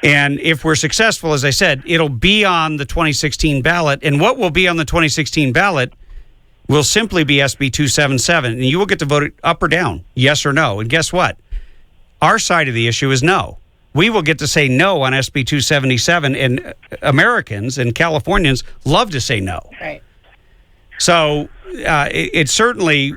And if we're successful, as I said, it'll be on the 2016 ballot. And what will be on the 2016 ballot will simply be SB 277. And you will get to vote it up or down, yes or no. And guess what? Our side of the issue is no. We will get to say no on SB 277. And Americans and Californians love to say no. Right. So it certainly,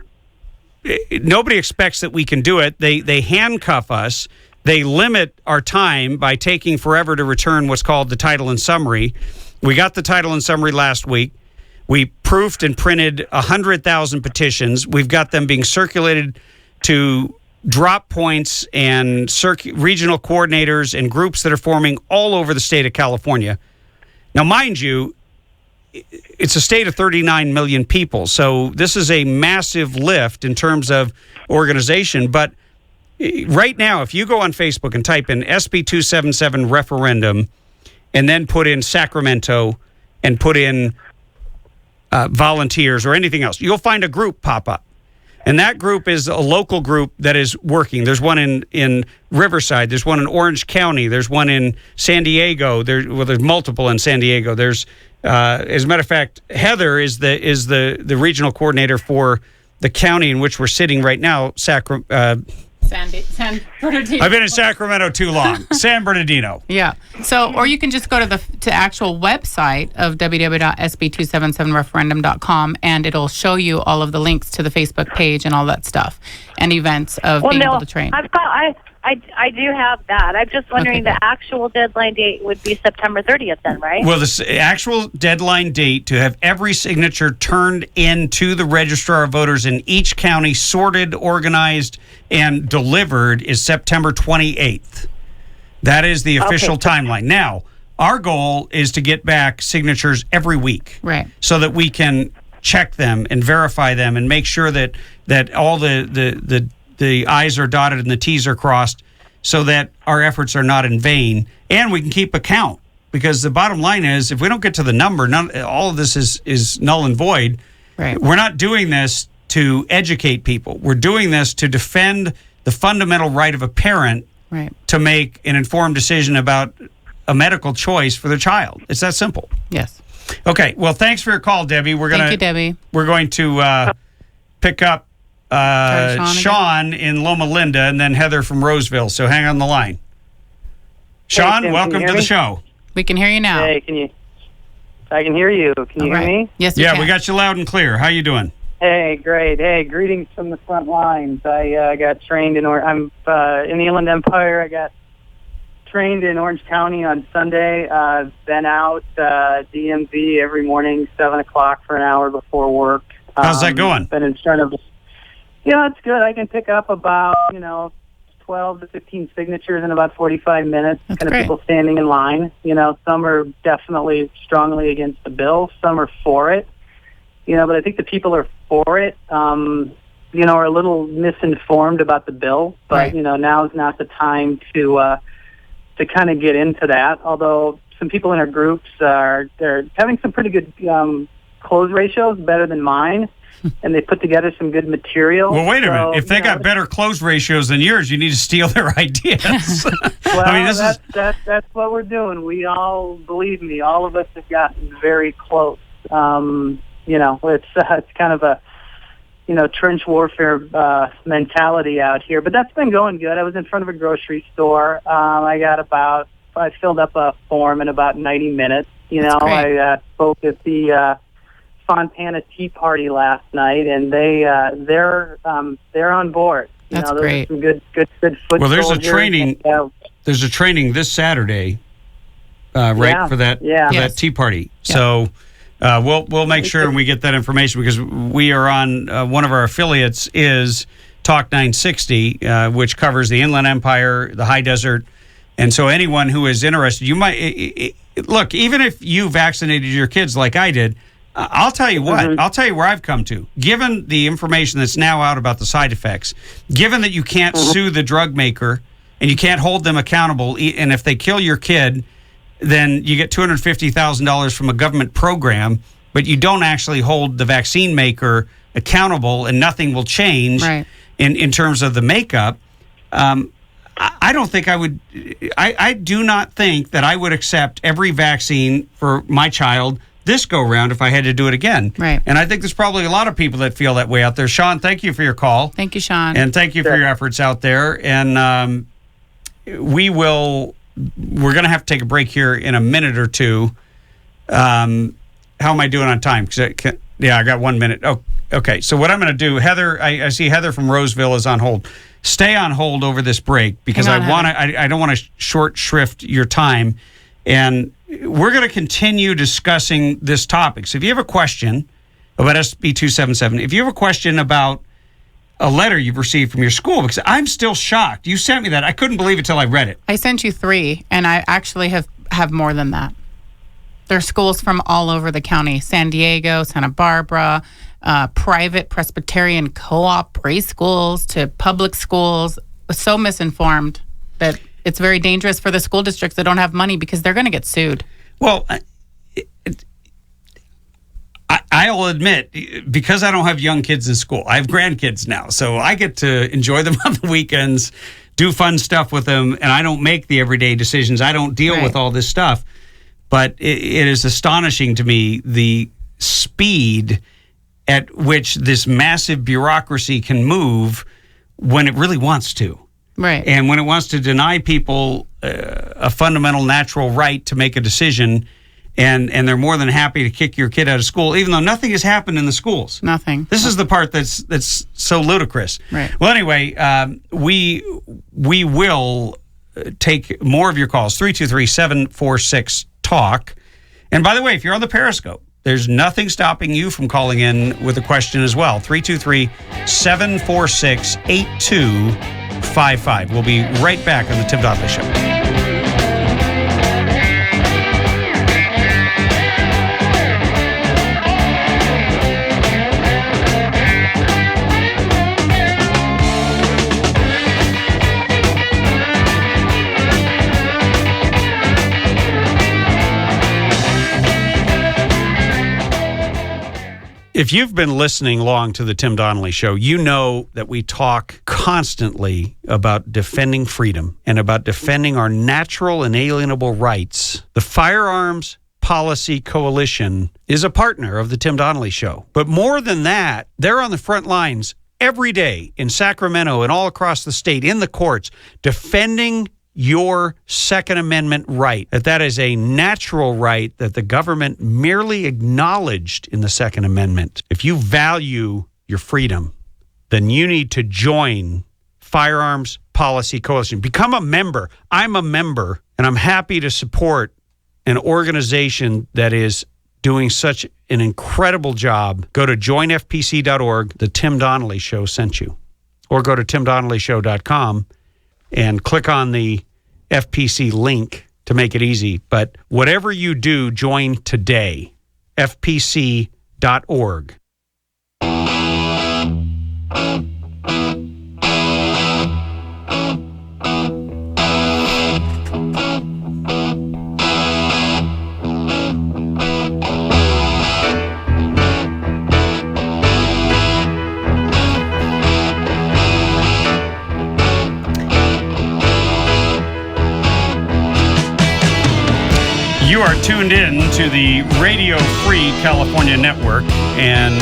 nobody expects that we can do it. They handcuff us. They limit our time by taking forever to return what's called the title and summary. We got the title and summary last week. We proofed and printed 100,000 petitions. We've got them being circulated to drop points and regional coordinators and groups that are forming all over the state of California. Now, mind you, it's a state of 39 million people, so this is a massive lift in terms of organization, but right now, if you go on Facebook and type in SB 277 referendum and then put in Sacramento and put in volunteers or anything else, you'll find a group pop up. And that group is a local group that is working. There's one in Riverside. There's one in Orange County. There's one in San Diego. There's multiple in San Diego. There's, as a matter of fact, Heather is the regional coordinator for the county in which we're sitting right now, San Bernardino. I've been in Sacramento too long. San Bernardino. Yeah. So, or you can just go to the actual website of www.sb277referendum.com, and it'll show you all of the links to the Facebook page and all that stuff, and events of being able to train. I do have that. I'm just wondering, the actual deadline date would be September 30th then, right? Well, the actual deadline date to have every signature turned into the Registrar of Voters in each county, sorted, organized, and delivered is September 28th. That is the official timeline. Now, Our goal is to get back signatures every week, Right. so that we can check them and verify them and make sure that all the I's are dotted and the T's are crossed, so that our efforts are not in vain, and we can keep account. Because the bottom line is, if we don't get to the number, all of this is null and void. Right. We're not doing this to educate people. We're doing this to defend the fundamental right of a parent Right. to make an informed decision about a medical choice for their child. It's that simple. Yes. Okay. Well, thanks for your call, Debbie. Thank you, Debbie. We're going to pick up Sean in Loma Linda and then Heather from Roseville. So hang on the line. Sean, Tim, welcome to the show. We can hear you now. Hey, I can hear you. Can you hear me? Yes, Yeah, can. we got you loud and clear. How you doing? Hey, great. Hey, greetings from the front lines. I got trained I'm in the Inland Empire. I got trained in Orange County on Sunday. Been out DMV every morning, 7 o'clock for an hour before work. How's that going? Been in front of. It's good. I can pick up about 12 to 15 signatures in about 45 minutes. That's kind of great. people standing in line. Some are definitely strongly against the bill. Some are for it. But I think the people are for it. Are a little misinformed about the bill. But Right. Now is not the time to kind of get into that. Although some people in our groups they're having some pretty good close ratios, better than mine. And they put together some good material. Well, wait a minute. If they got better close ratios than yours, you need to steal their ideas. Well, that's what we're doing. We all, believe me, all of us have gotten very close. It's kind of a trench warfare mentality out here. But that's been going good. I was in front of a grocery store. I filled up a form in about 90 minutes. great. I spoke at the Fontana Tea Party last night, and they're on board. That's those great. Are some good foot Well, there's a soldiers. training. There's a training this Saturday, right, for that Yes. tea party. Yeah. So we'll make sure and we get that information, because we are on one of our affiliates is Talk 960, which covers the Inland Empire, the High Desert, and so anyone who is interested, you might look. Even if you vaccinated your kids like I did, I'll tell you what. Mm-hmm. I'll tell you where I've come to. Given the information that's now out about the side effects, given that you can't sue the drug maker and you can't hold them accountable, and if they kill your kid, then you get $250,000 from a government program, but you don't actually hold the vaccine maker accountable, and nothing will change Right. in terms of the makeup. I don't think I would. I do not think that I would accept every vaccine for my child this go round if I had to do it again. Right. And I think there's probably a lot of people that feel that way out there. Sean, thank you for your call. Thank you, Sean. And thank you for your efforts out there. And we're going to have to take a break here in a minute or two. How am I doing on time? I got 1 minute. Oh, okay. So what I'm going to do, Heather, I see Heather from Roseville is on hold. Stay on hold over this break, because Hang on, I don't want to short shrift your time. And we're going to continue discussing this topic. So if you have a question about SB 277, if you have a question about a letter you've received from your school, because I'm still shocked. You sent me that. I couldn't believe it till I read it. I sent you 3, and I actually have more than that. There are schools from all over the county: San Diego, Santa Barbara, private Presbyterian co-op preschools to public schools. So misinformed that it's very dangerous for the school districts that don't have money, because they're going to get sued. Well, I'll admit, because I don't have young kids in school, I have grandkids now, so I get to enjoy them on the weekends, do fun stuff with them, and I don't make the everyday decisions. I don't deal with all this stuff. But it is astonishing to me the speed at which this massive bureaucracy can move when it really wants to. Right. And when it wants to deny people a fundamental natural right to make a decision, and they're more than happy to kick your kid out of school, even though nothing has happened in the schools. Nothing. This is the part that's so ludicrous. Right. Well, anyway, we will take more of your calls, 323-746-TALK. And by the way, if you're on the Periscope, there's nothing stopping you from calling in with a question as well. 323-746-8255. We'll be right back on the Tim Donnelly Show. If you've been listening long to the Tim Donnelly Show, you know that we talk constantly about defending freedom and about defending our natural inalienable rights. The Firearms Policy Coalition is a partner of the Tim Donnelly Show. But more than that, they're on the front lines every day in Sacramento and all across the state, in the courts, defending your Second Amendment right. That is a natural right that the government merely acknowledged in the Second Amendment. If you value your freedom, then you need to join Firearms Policy Coalition. Become a member. I'm a member, and I'm happy to support an organization that is doing such an incredible job. Go to joinfpc.org. The Tim Donnelly Show sent you. Or go to timdonnellyshow.com and click on the FPC link to make it easy. But whatever you do, join today. FPC.org. You are tuned in to the Radio Free California Network, and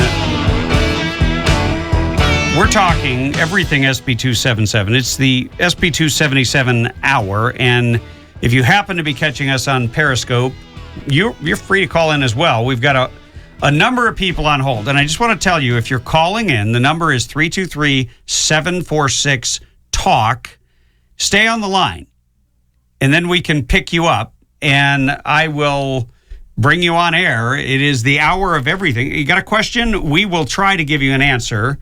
we're talking everything SB 277. It's the SB 277 hour, and if you happen to be catching us on Periscope, you're free to call in as well. We've got a number of people on hold, and I just want to tell you, if you're calling in, the number is 323-746-TALK. Stay on the line, and then we can pick you up. And I will bring you on air. It is the hour of everything. You got a question? We will try to give you an answer.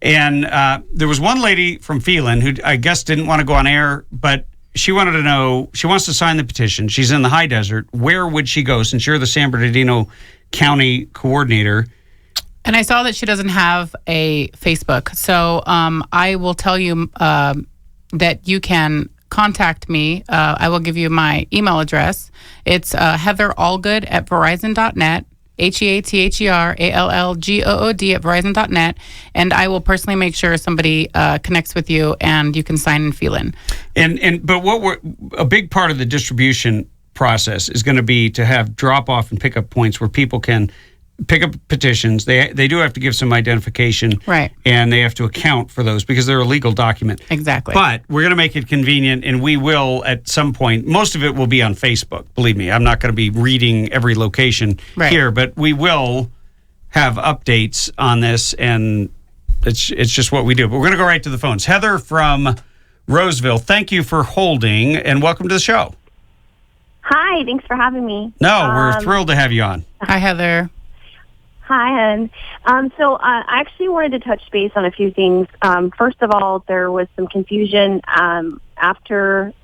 And there was one lady from Phelan who I guess didn't want to go on air, but she wanted to know, she wants to sign the petition. She's in the high desert. Where would she go since you're the San Bernardino County coordinator? And I saw that she doesn't have a Facebook. So I will tell you that you can contact me. I will give you my email address. It's heatherallgood@verizon.net, heatherallgood@verizon.net, and I will personally make sure somebody connects with you and you can sign in Phelan. But a big part of the distribution process is going to be to have drop-off and pick-up points where people can pick up petitions. They do have to give some identification, right? And they have to account for those because they're a legal document. Exactly. But we're going to make it convenient, and we will at some point. Most of it will be on Facebook. Believe me, I'm not going to be reading every location here, but we will have updates on this, and it's just what we do. But we're going to go right to the phones. Heather from Roseville, thank you for holding, and welcome to the show. Hi, thanks for having me. No, we're thrilled to have you on. Hi, Heather. Hi, Ann. So I actually wanted to touch base on a few things. First of all, there was some confusion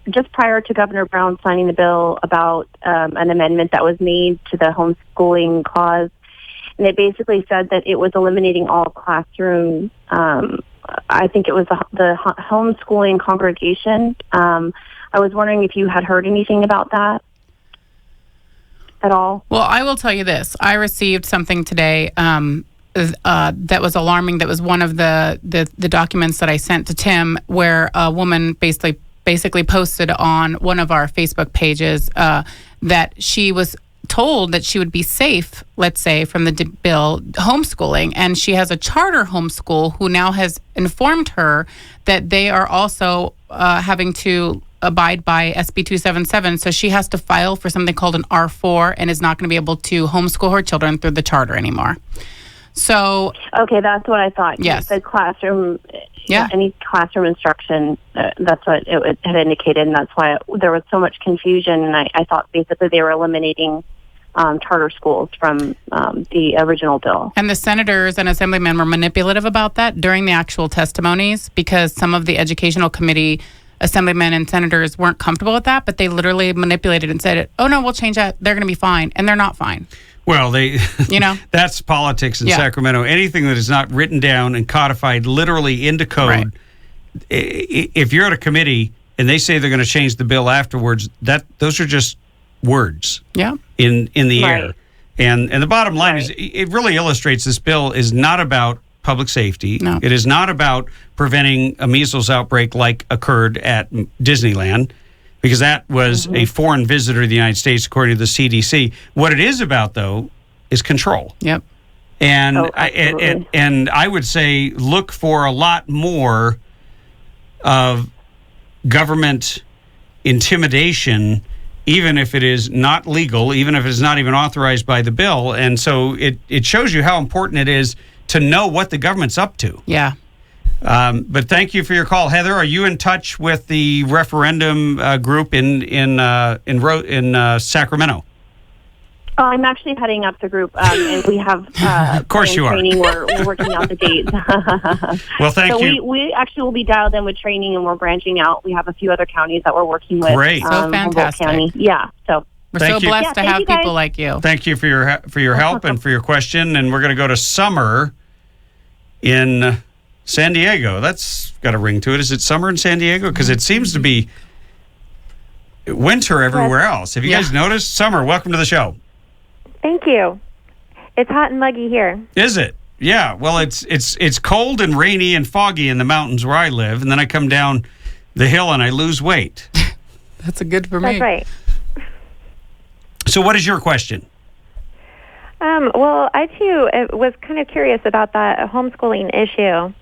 just prior to Governor Brown signing the bill about an amendment that was made to the homeschooling clause. And it basically said that it was eliminating all classroom, I think it was the homeschooling congregation. I was wondering if you had heard anything about that at all. Well, I will tell you this. I received something today that was alarming. That was one of the documents that I sent to Tim, where a woman basically posted on one of our Facebook pages that she was told that she would be safe, let's say, from the bill homeschooling, and she has a charter homeschool who now has informed her that they are also having to abide by SB 277, so she has to file for something called an R4 and is not going to be able to homeschool her children through the charter anymore. So okay, that's what I thought. Yes, the classroom, any classroom instruction. That's what it had indicated, and that's why there was so much confusion. And I thought basically they were eliminating charter schools from the original bill. And the senators and assemblymen were manipulative about that during the actual testimonies because some of the educational committee assemblymen and senators weren't comfortable with that, but they literally manipulated and said, oh no, we'll change that. They're going to be fine. And they're not fine. Well, that's politics in Sacramento. Anything that is not written down and codified literally into code, right. If you're at a committee and they say they're going to change the bill afterwards, those are just words in the air. And the bottom line is, it really illustrates this bill is not about public safety. No. It is not about preventing a measles outbreak like occurred at Disneyland, because that was a foreign visitor to the United States, according to the CDC. What it is about, though, is control. Yep. And absolutely. and I would say look for a lot more of government intimidation, even if it is not legal, even if it's not even authorized by the bill. And so it shows you how important it is to know what the government's up to. Yeah. But thank you for your call, Heather. Are you in touch with the referendum group in Sacramento? Oh, I'm actually heading up the group, and we have of course you are. training. We're working out the dates. Well, thank you. We actually will be dialed in with training, and we're branching out. We have a few other counties that we're working with. Great. So Humboldt fantastic. County. Yeah. So We're Thank so you. blessed Yeah, to thank have you, guys. people like you. Thank you for your help and for your question. And we're going to go to Summer in San Diego. That's got a ring to it. Is it summer in San Diego? Because it seems to be winter everywhere else. Have you guys noticed? Summer, welcome to the show. Thank you. It's hot and muggy here. Is it? Yeah. Well, it's cold and rainy and foggy in the mountains where I live, and then I come down the hill and I lose weight. That's a good for me. That's right. So what is your question? Well, I too was kind of curious about that homeschooling issue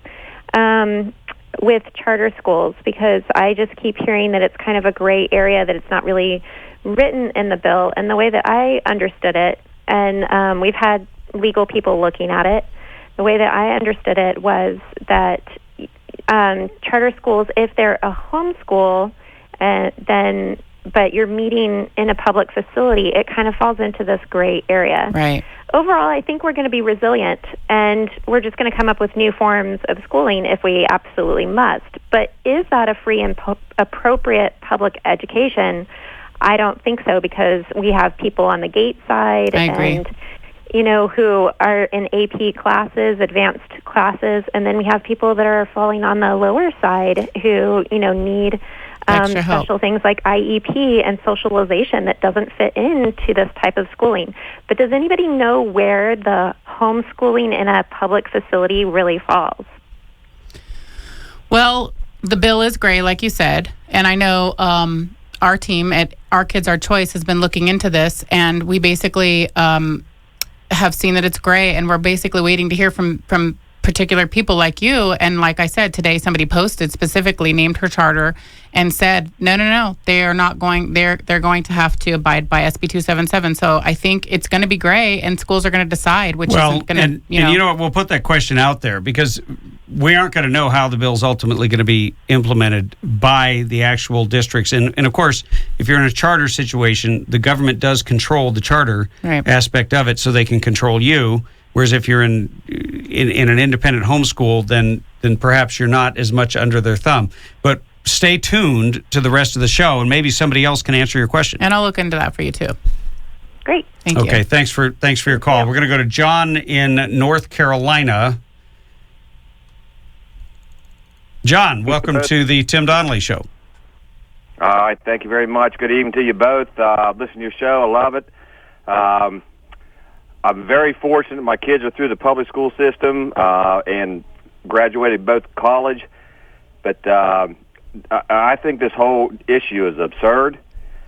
with charter schools, because I just keep hearing that it's kind of a gray area, that it's not really written in the bill. And the way that I understood it, and we've had legal people looking at it, the way that I understood it was that charter schools, if they're a homeschool, then but you're meeting in a public facility, it kind of falls into this gray area. Right. Overall, I think we're going to be resilient, and we're just going to come up with new forms of schooling if we absolutely must. But is that a free and appropriate public education? I don't think so, because we have people on the gate side I agree. and who are in AP classes, advanced classes, and then we have people that are falling on the lower side who need Extra help. special things like IEP and socialization that doesn't fit into this type of schooling. But does anybody know where the homeschooling in a public facility really falls? Well, the bill is gray, like you said, and I know our team at Our Kids, Our Choice has been looking into this, and we basically have seen that it's gray, and we're basically waiting to hear from particular people like you. And like I said, today somebody posted specifically, named her charter, and said, no, they are not going. They're going to have to abide by SB 277. So I think it's going to be gray, and schools are going to decide which isn't going to. And you know what? We'll put that question out there because we aren't going to know how the bill's ultimately going to be implemented by the actual districts. And of course, if you're in a charter situation, the government does control the charter aspect of it, so they can control you. Whereas if you're in an independent homeschool, then perhaps you're not as much under their thumb. But stay tuned to the rest of the show, and maybe somebody else can answer your question. And I'll look into that for you too. Great. Thank you. Okay, thanks for your call. We're going to go to John in North Carolina. John, welcome to the Tim Donnelly Show. All right, thank you very much. Good evening to you both. Listen to your show. I love it. I'm very fortunate. My kids are through the public school system and graduated both college. But I think this whole issue is absurd.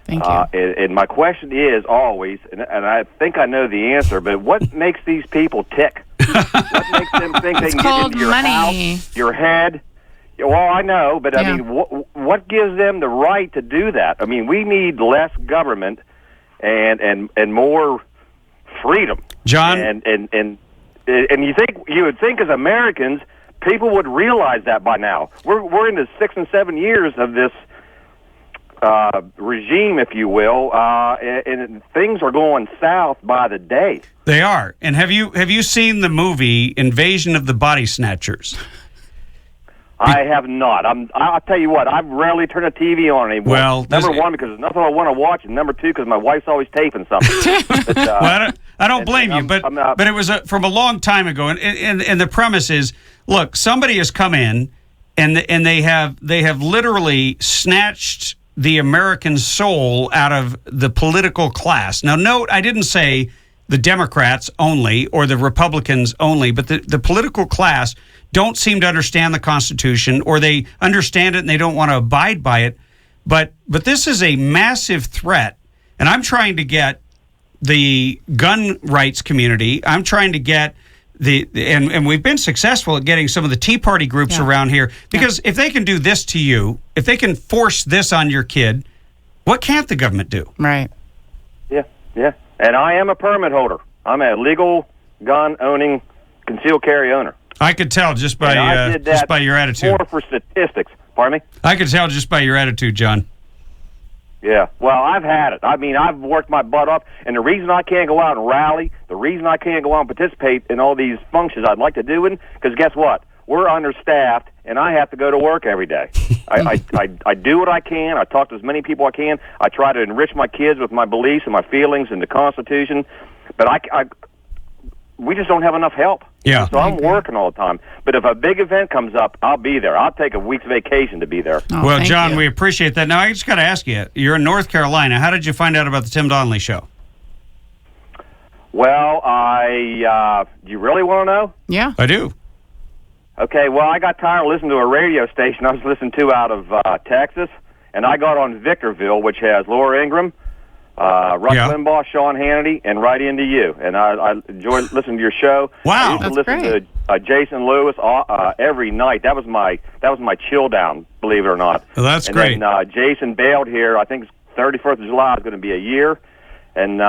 Thank you. And my question is always, and I think I know the answer, but what makes these people tick? What makes them think they can get into your house, your head? Well, I know, but I mean, what gives them the right to do that? I mean, we need less government and more freedom, John. And you would think as Americans, people would realize that by now. We're into 6 and 7 years of this regime, if you will, and things are going south by the day. They are. And have you seen the movie Invasion of the Body Snatchers? I have not. I'll tell you what. I rarely turn a TV on anymore. Well, number one, because there's nothing I want to watch, and number two, because my wife's always taping something. But, well, I don't blame you, but it was from a long time ago, and the premise is, look, somebody has come in, and they have literally snatched the American soul out of the political class. Now, note, I didn't say the Democrats only or the Republicans only, but the political class don't seem to understand the Constitution, or they understand it and they don't want to abide by it. But this is a massive threat, and I'm trying to get the gun rights community. I'm trying to get and we've been successful at getting some of the Tea Party groups around here, because if they can do this to you, if they can force this on your kid, what can't the government do? Right. Yeah. And I am a permit holder. I'm a legal gun-owning, concealed carry owner. I could tell just by your attitude. More for statistics. Pardon me? I could tell just by your attitude, John. Yeah. Well, I've had it. I mean, I've worked my butt off, and the reason I can't go out and rally, the reason I can't go out and participate in all these functions I'd like to do, because guess what? We're understaffed, and I have to go to work every day. I do what I can. I talk to as many people I can. I try to enrich my kids with my beliefs and my feelings and the Constitution, but we just don't have enough help. Yeah. So I'm working all the time. But if a big event comes up, I'll be there. I'll take a week's vacation to be there. Well, John, we appreciate that. Now, I just got to ask you, you're in North Carolina. How did you find out about the Tim Donnelly Show? Well, do you really want to know? Yeah. I do. Okay, well, I got tired of listening to a radio station I was listening to out of Texas, and I got on Victorville, which has Laura Ingraham, Rush Limbaugh, Sean Hannity, and right into you. And I enjoy listening to your show. Wow, I used to listen to Jason Lewis every night. That was my chill down, believe it or not. Well, that's great. And then Jason bailed here. I think 31st of July is going to be a year. And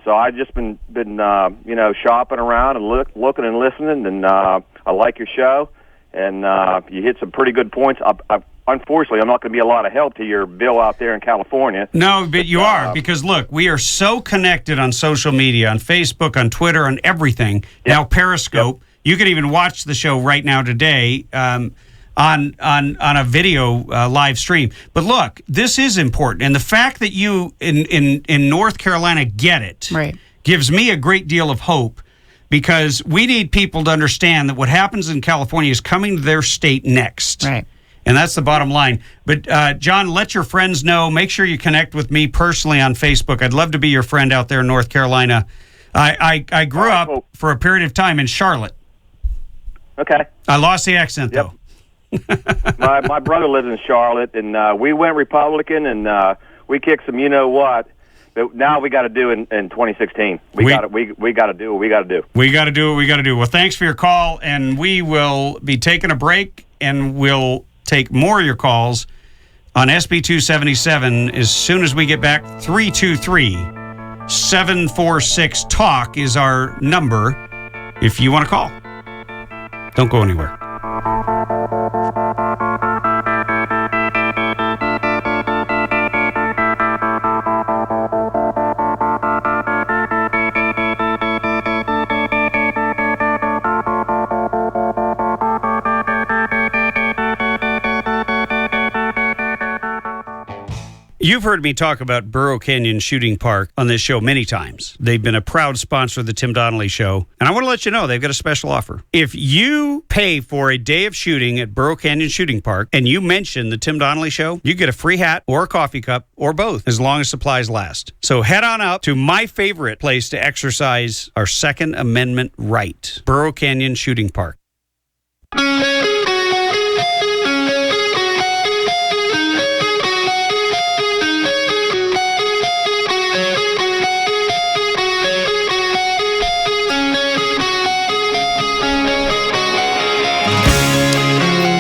so I've just been shopping around and looking and listening, and I like your show, and you hit some pretty good points. Unfortunately, I'm not going to be a lot of help to your Bill out there in California. No, but you are, because, look, we are so connected on social media, on Facebook, on Twitter, on everything. Yep. Now, Periscope. Yep. You can even watch the show right now today on a video live stream. But look, this is important. And the fact that you in North Carolina get it gives me a great deal of hope, because we need people to understand that what happens in California is coming to their state next. Right. And that's the bottom line. But, John, let your friends know. Make sure you connect with me personally on Facebook. I'd love to be your friend out there in North Carolina. I grew up for a period of time in Charlotte. Okay. I lost the accent, though. my brother lives in Charlotte, and we went Republican, and we kicked some you-know-what. But now we got to do in 2016. We got to do what we got to do. We got to do what we got to do. Well, thanks for your call, and we will be taking a break, and we'll take more of your calls on SB 277 as soon as we get back. 323-746-TALK is our number if you want to call. Don't go anywhere. You've heard me talk about Burro Canyon Shooting Park on this show many times. They've been a proud sponsor of the Tim Donnelly Show. And I want to let you know they've got a special offer. If you pay for a day of shooting at Burro Canyon Shooting Park and you mention the Tim Donnelly Show, you get a free hat or a coffee cup or both, as long as supplies last. So head on up to my favorite place to exercise our Second Amendment right, Burro Canyon Shooting Park.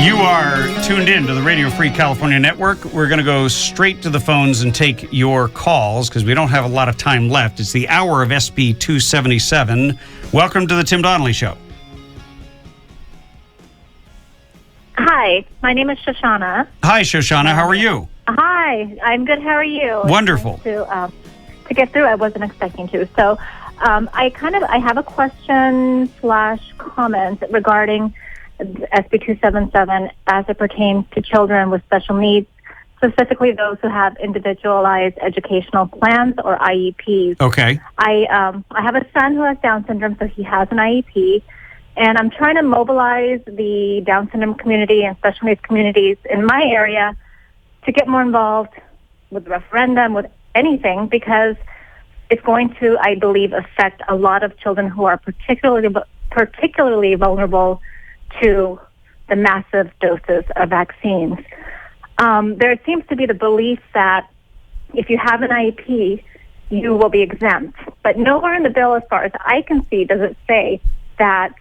You are tuned in to the Radio Free California Network. We're going to go straight to the phones and take your calls because we don't have a lot of time left. It's the hour of SB 277. Welcome to the Tim Donnelly Show. Hi, my name is Shoshana. Hi, Shoshana. How are you? Hi, I'm good. How are you? Wonderful. To get through, I wasn't expecting to. So I have a question / comment regarding SB 277 as it pertains to children with special needs, specifically those who have individualized educational plans or IEPs. Okay. I have a son who has Down syndrome, so he has an IEP, and I'm trying to mobilize the Down syndrome community and special needs communities in my area to get more involved with the referendum, with anything, because it's going to, I believe, affect a lot of children who are particularly vulnerable to the massive doses of vaccines. There seems to be the belief that if you have an IEP, you will be exempt. But nowhere in the bill, as far as I can see, does it say that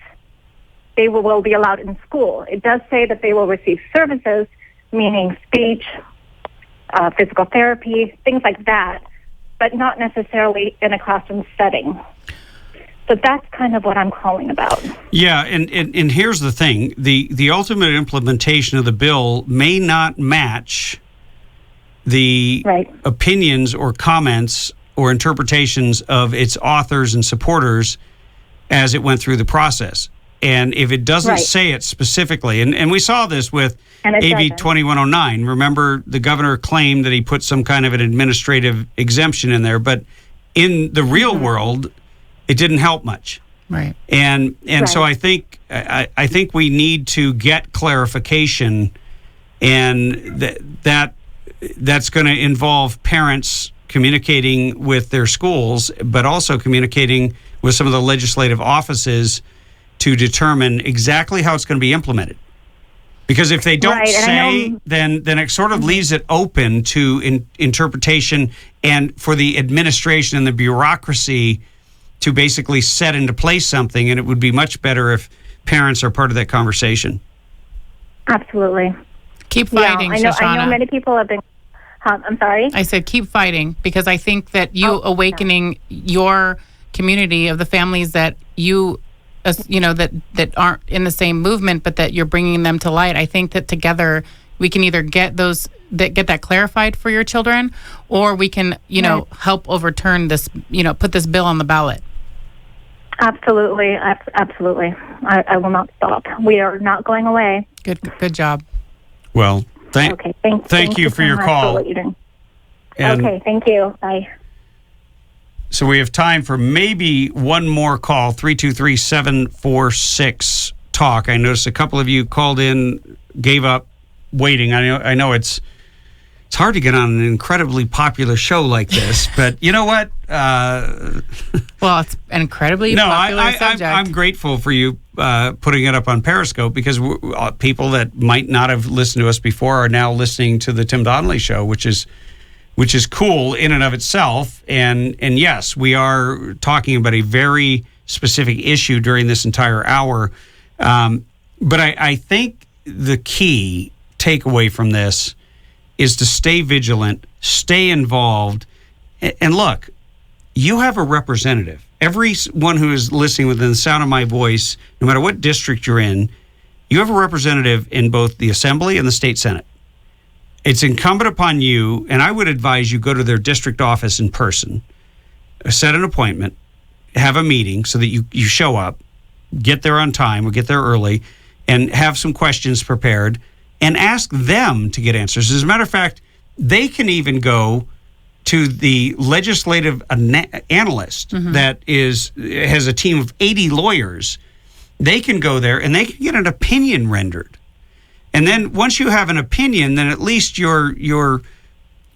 they will be allowed in school. It does say that they will receive services, meaning speech, physical therapy, things like that, but not necessarily in a classroom setting. So that's kind of what I'm calling about. Yeah, and here's the thing. The ultimate implementation of the bill may not match the opinions or comments or interpretations of its authors and supporters as it went through the process. And if it doesn't say it specifically, and we saw this with AB 2109. Remember, the governor claimed that he put some kind of an administrative exemption in there, but in the real world, it didn't help much. Right. And so I think we need to get clarification, and that's going to involve parents communicating with their schools, but also communicating with some of the legislative offices to determine exactly how it's going to be implemented. Because if they don't say, then it sort of leaves it open to interpretation and for the administration and the bureaucracy to basically set into place something, and it would be much better if parents are part of that conversation. Absolutely. Keep fighting, Shoshana. I know many people have been... I'm sorry? I said keep fighting, because I think that awakening your community of the families that that aren't in the same movement, but that you're bringing them to light. I think that together we can either get that clarified for your children, or we can, help overturn this, put this bill on the ballot. Absolutely. Absolutely. I will not stop. We are not going away. Good job. Well, thank you for your call. For what you're doing. Okay, thank you. Bye. So we have time for maybe one more call, 323-746-TALK. I noticed a couple of you called in, gave up waiting. I know it's hard to get on an incredibly popular show like this, but you know what? Well, it's an incredibly popular subject. I'm grateful for you putting it up on Periscope, because people that might not have listened to us before are now listening to the Tim Donnelly Show, which is cool in and of itself. And yes, we are talking about a very specific issue during this entire hour. But I think the key takeaway from this is to stay vigilant, stay involved. And look, you have a representative. Everyone who is listening within the sound of my voice, no matter what district you're in, you have a representative in both the Assembly and the State Senate. It's incumbent upon you, and I would advise you go to their district office in person, set an appointment, have a meeting so that you show up, get there on time or get there early, and have some questions prepared, and ask them to get answers. As a matter of fact, they can even go to the legislative analyst that has a team of 80 lawyers. They can go there and they can get an opinion rendered. And then once you have an opinion, then at least you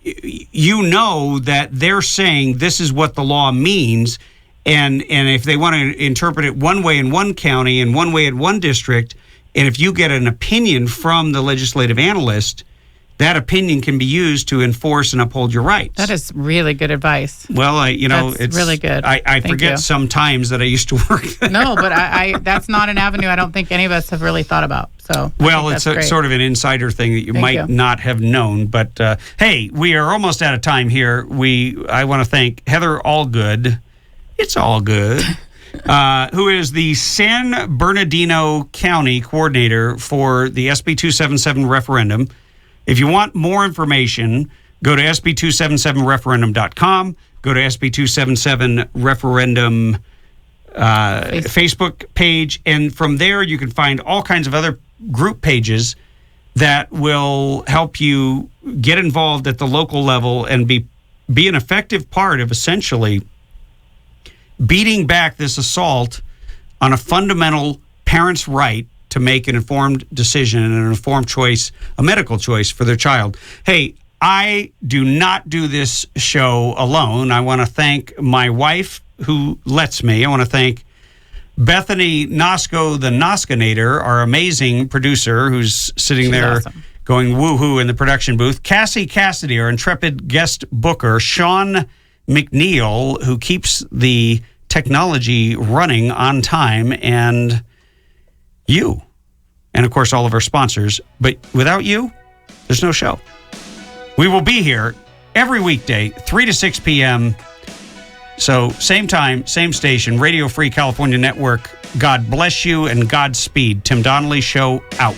know that they're saying this is what the law means. And if they want to interpret it one way in one county and one way in one district, and if you get an opinion from the legislative analyst, that opinion can be used to enforce and uphold your rights. That is really good advice. Well, it's really good. I forget sometimes that I used to work there. No, but I that's not an avenue I don't think any of us have really thought about. So it's sort of an insider thing that you might not have known. But hey, we are almost out of time here. I want to thank Heather Allgood. It's all good. Who is the San Bernardino County coordinator for the SB 277 referendum. If you want more information, go to sb277referendum.com, go to SB 277 referendum Facebook page, and from there you can find all kinds of other group pages that will help you get involved at the local level and be an effective part of essentially beating back this assault on a fundamental parent's right to make an informed decision and an informed choice, a medical choice for their child. Hey, I do not do this show alone. I want to thank my wife who lets me. I want to thank Bethany Nosko, the Noskinator, our amazing producer who's sitting there awesome. Going woohoo in the production booth. Cassie Cassidy, our intrepid guest booker. Sean McNeil, who keeps the technology running on time, and you. And, of course, all of our sponsors. But without you, there's no show. We will be here every weekday, 3 to 6 p.m., so same time, same station, Radio Free California Network. God bless you and Godspeed. Tim Donnelly Show out.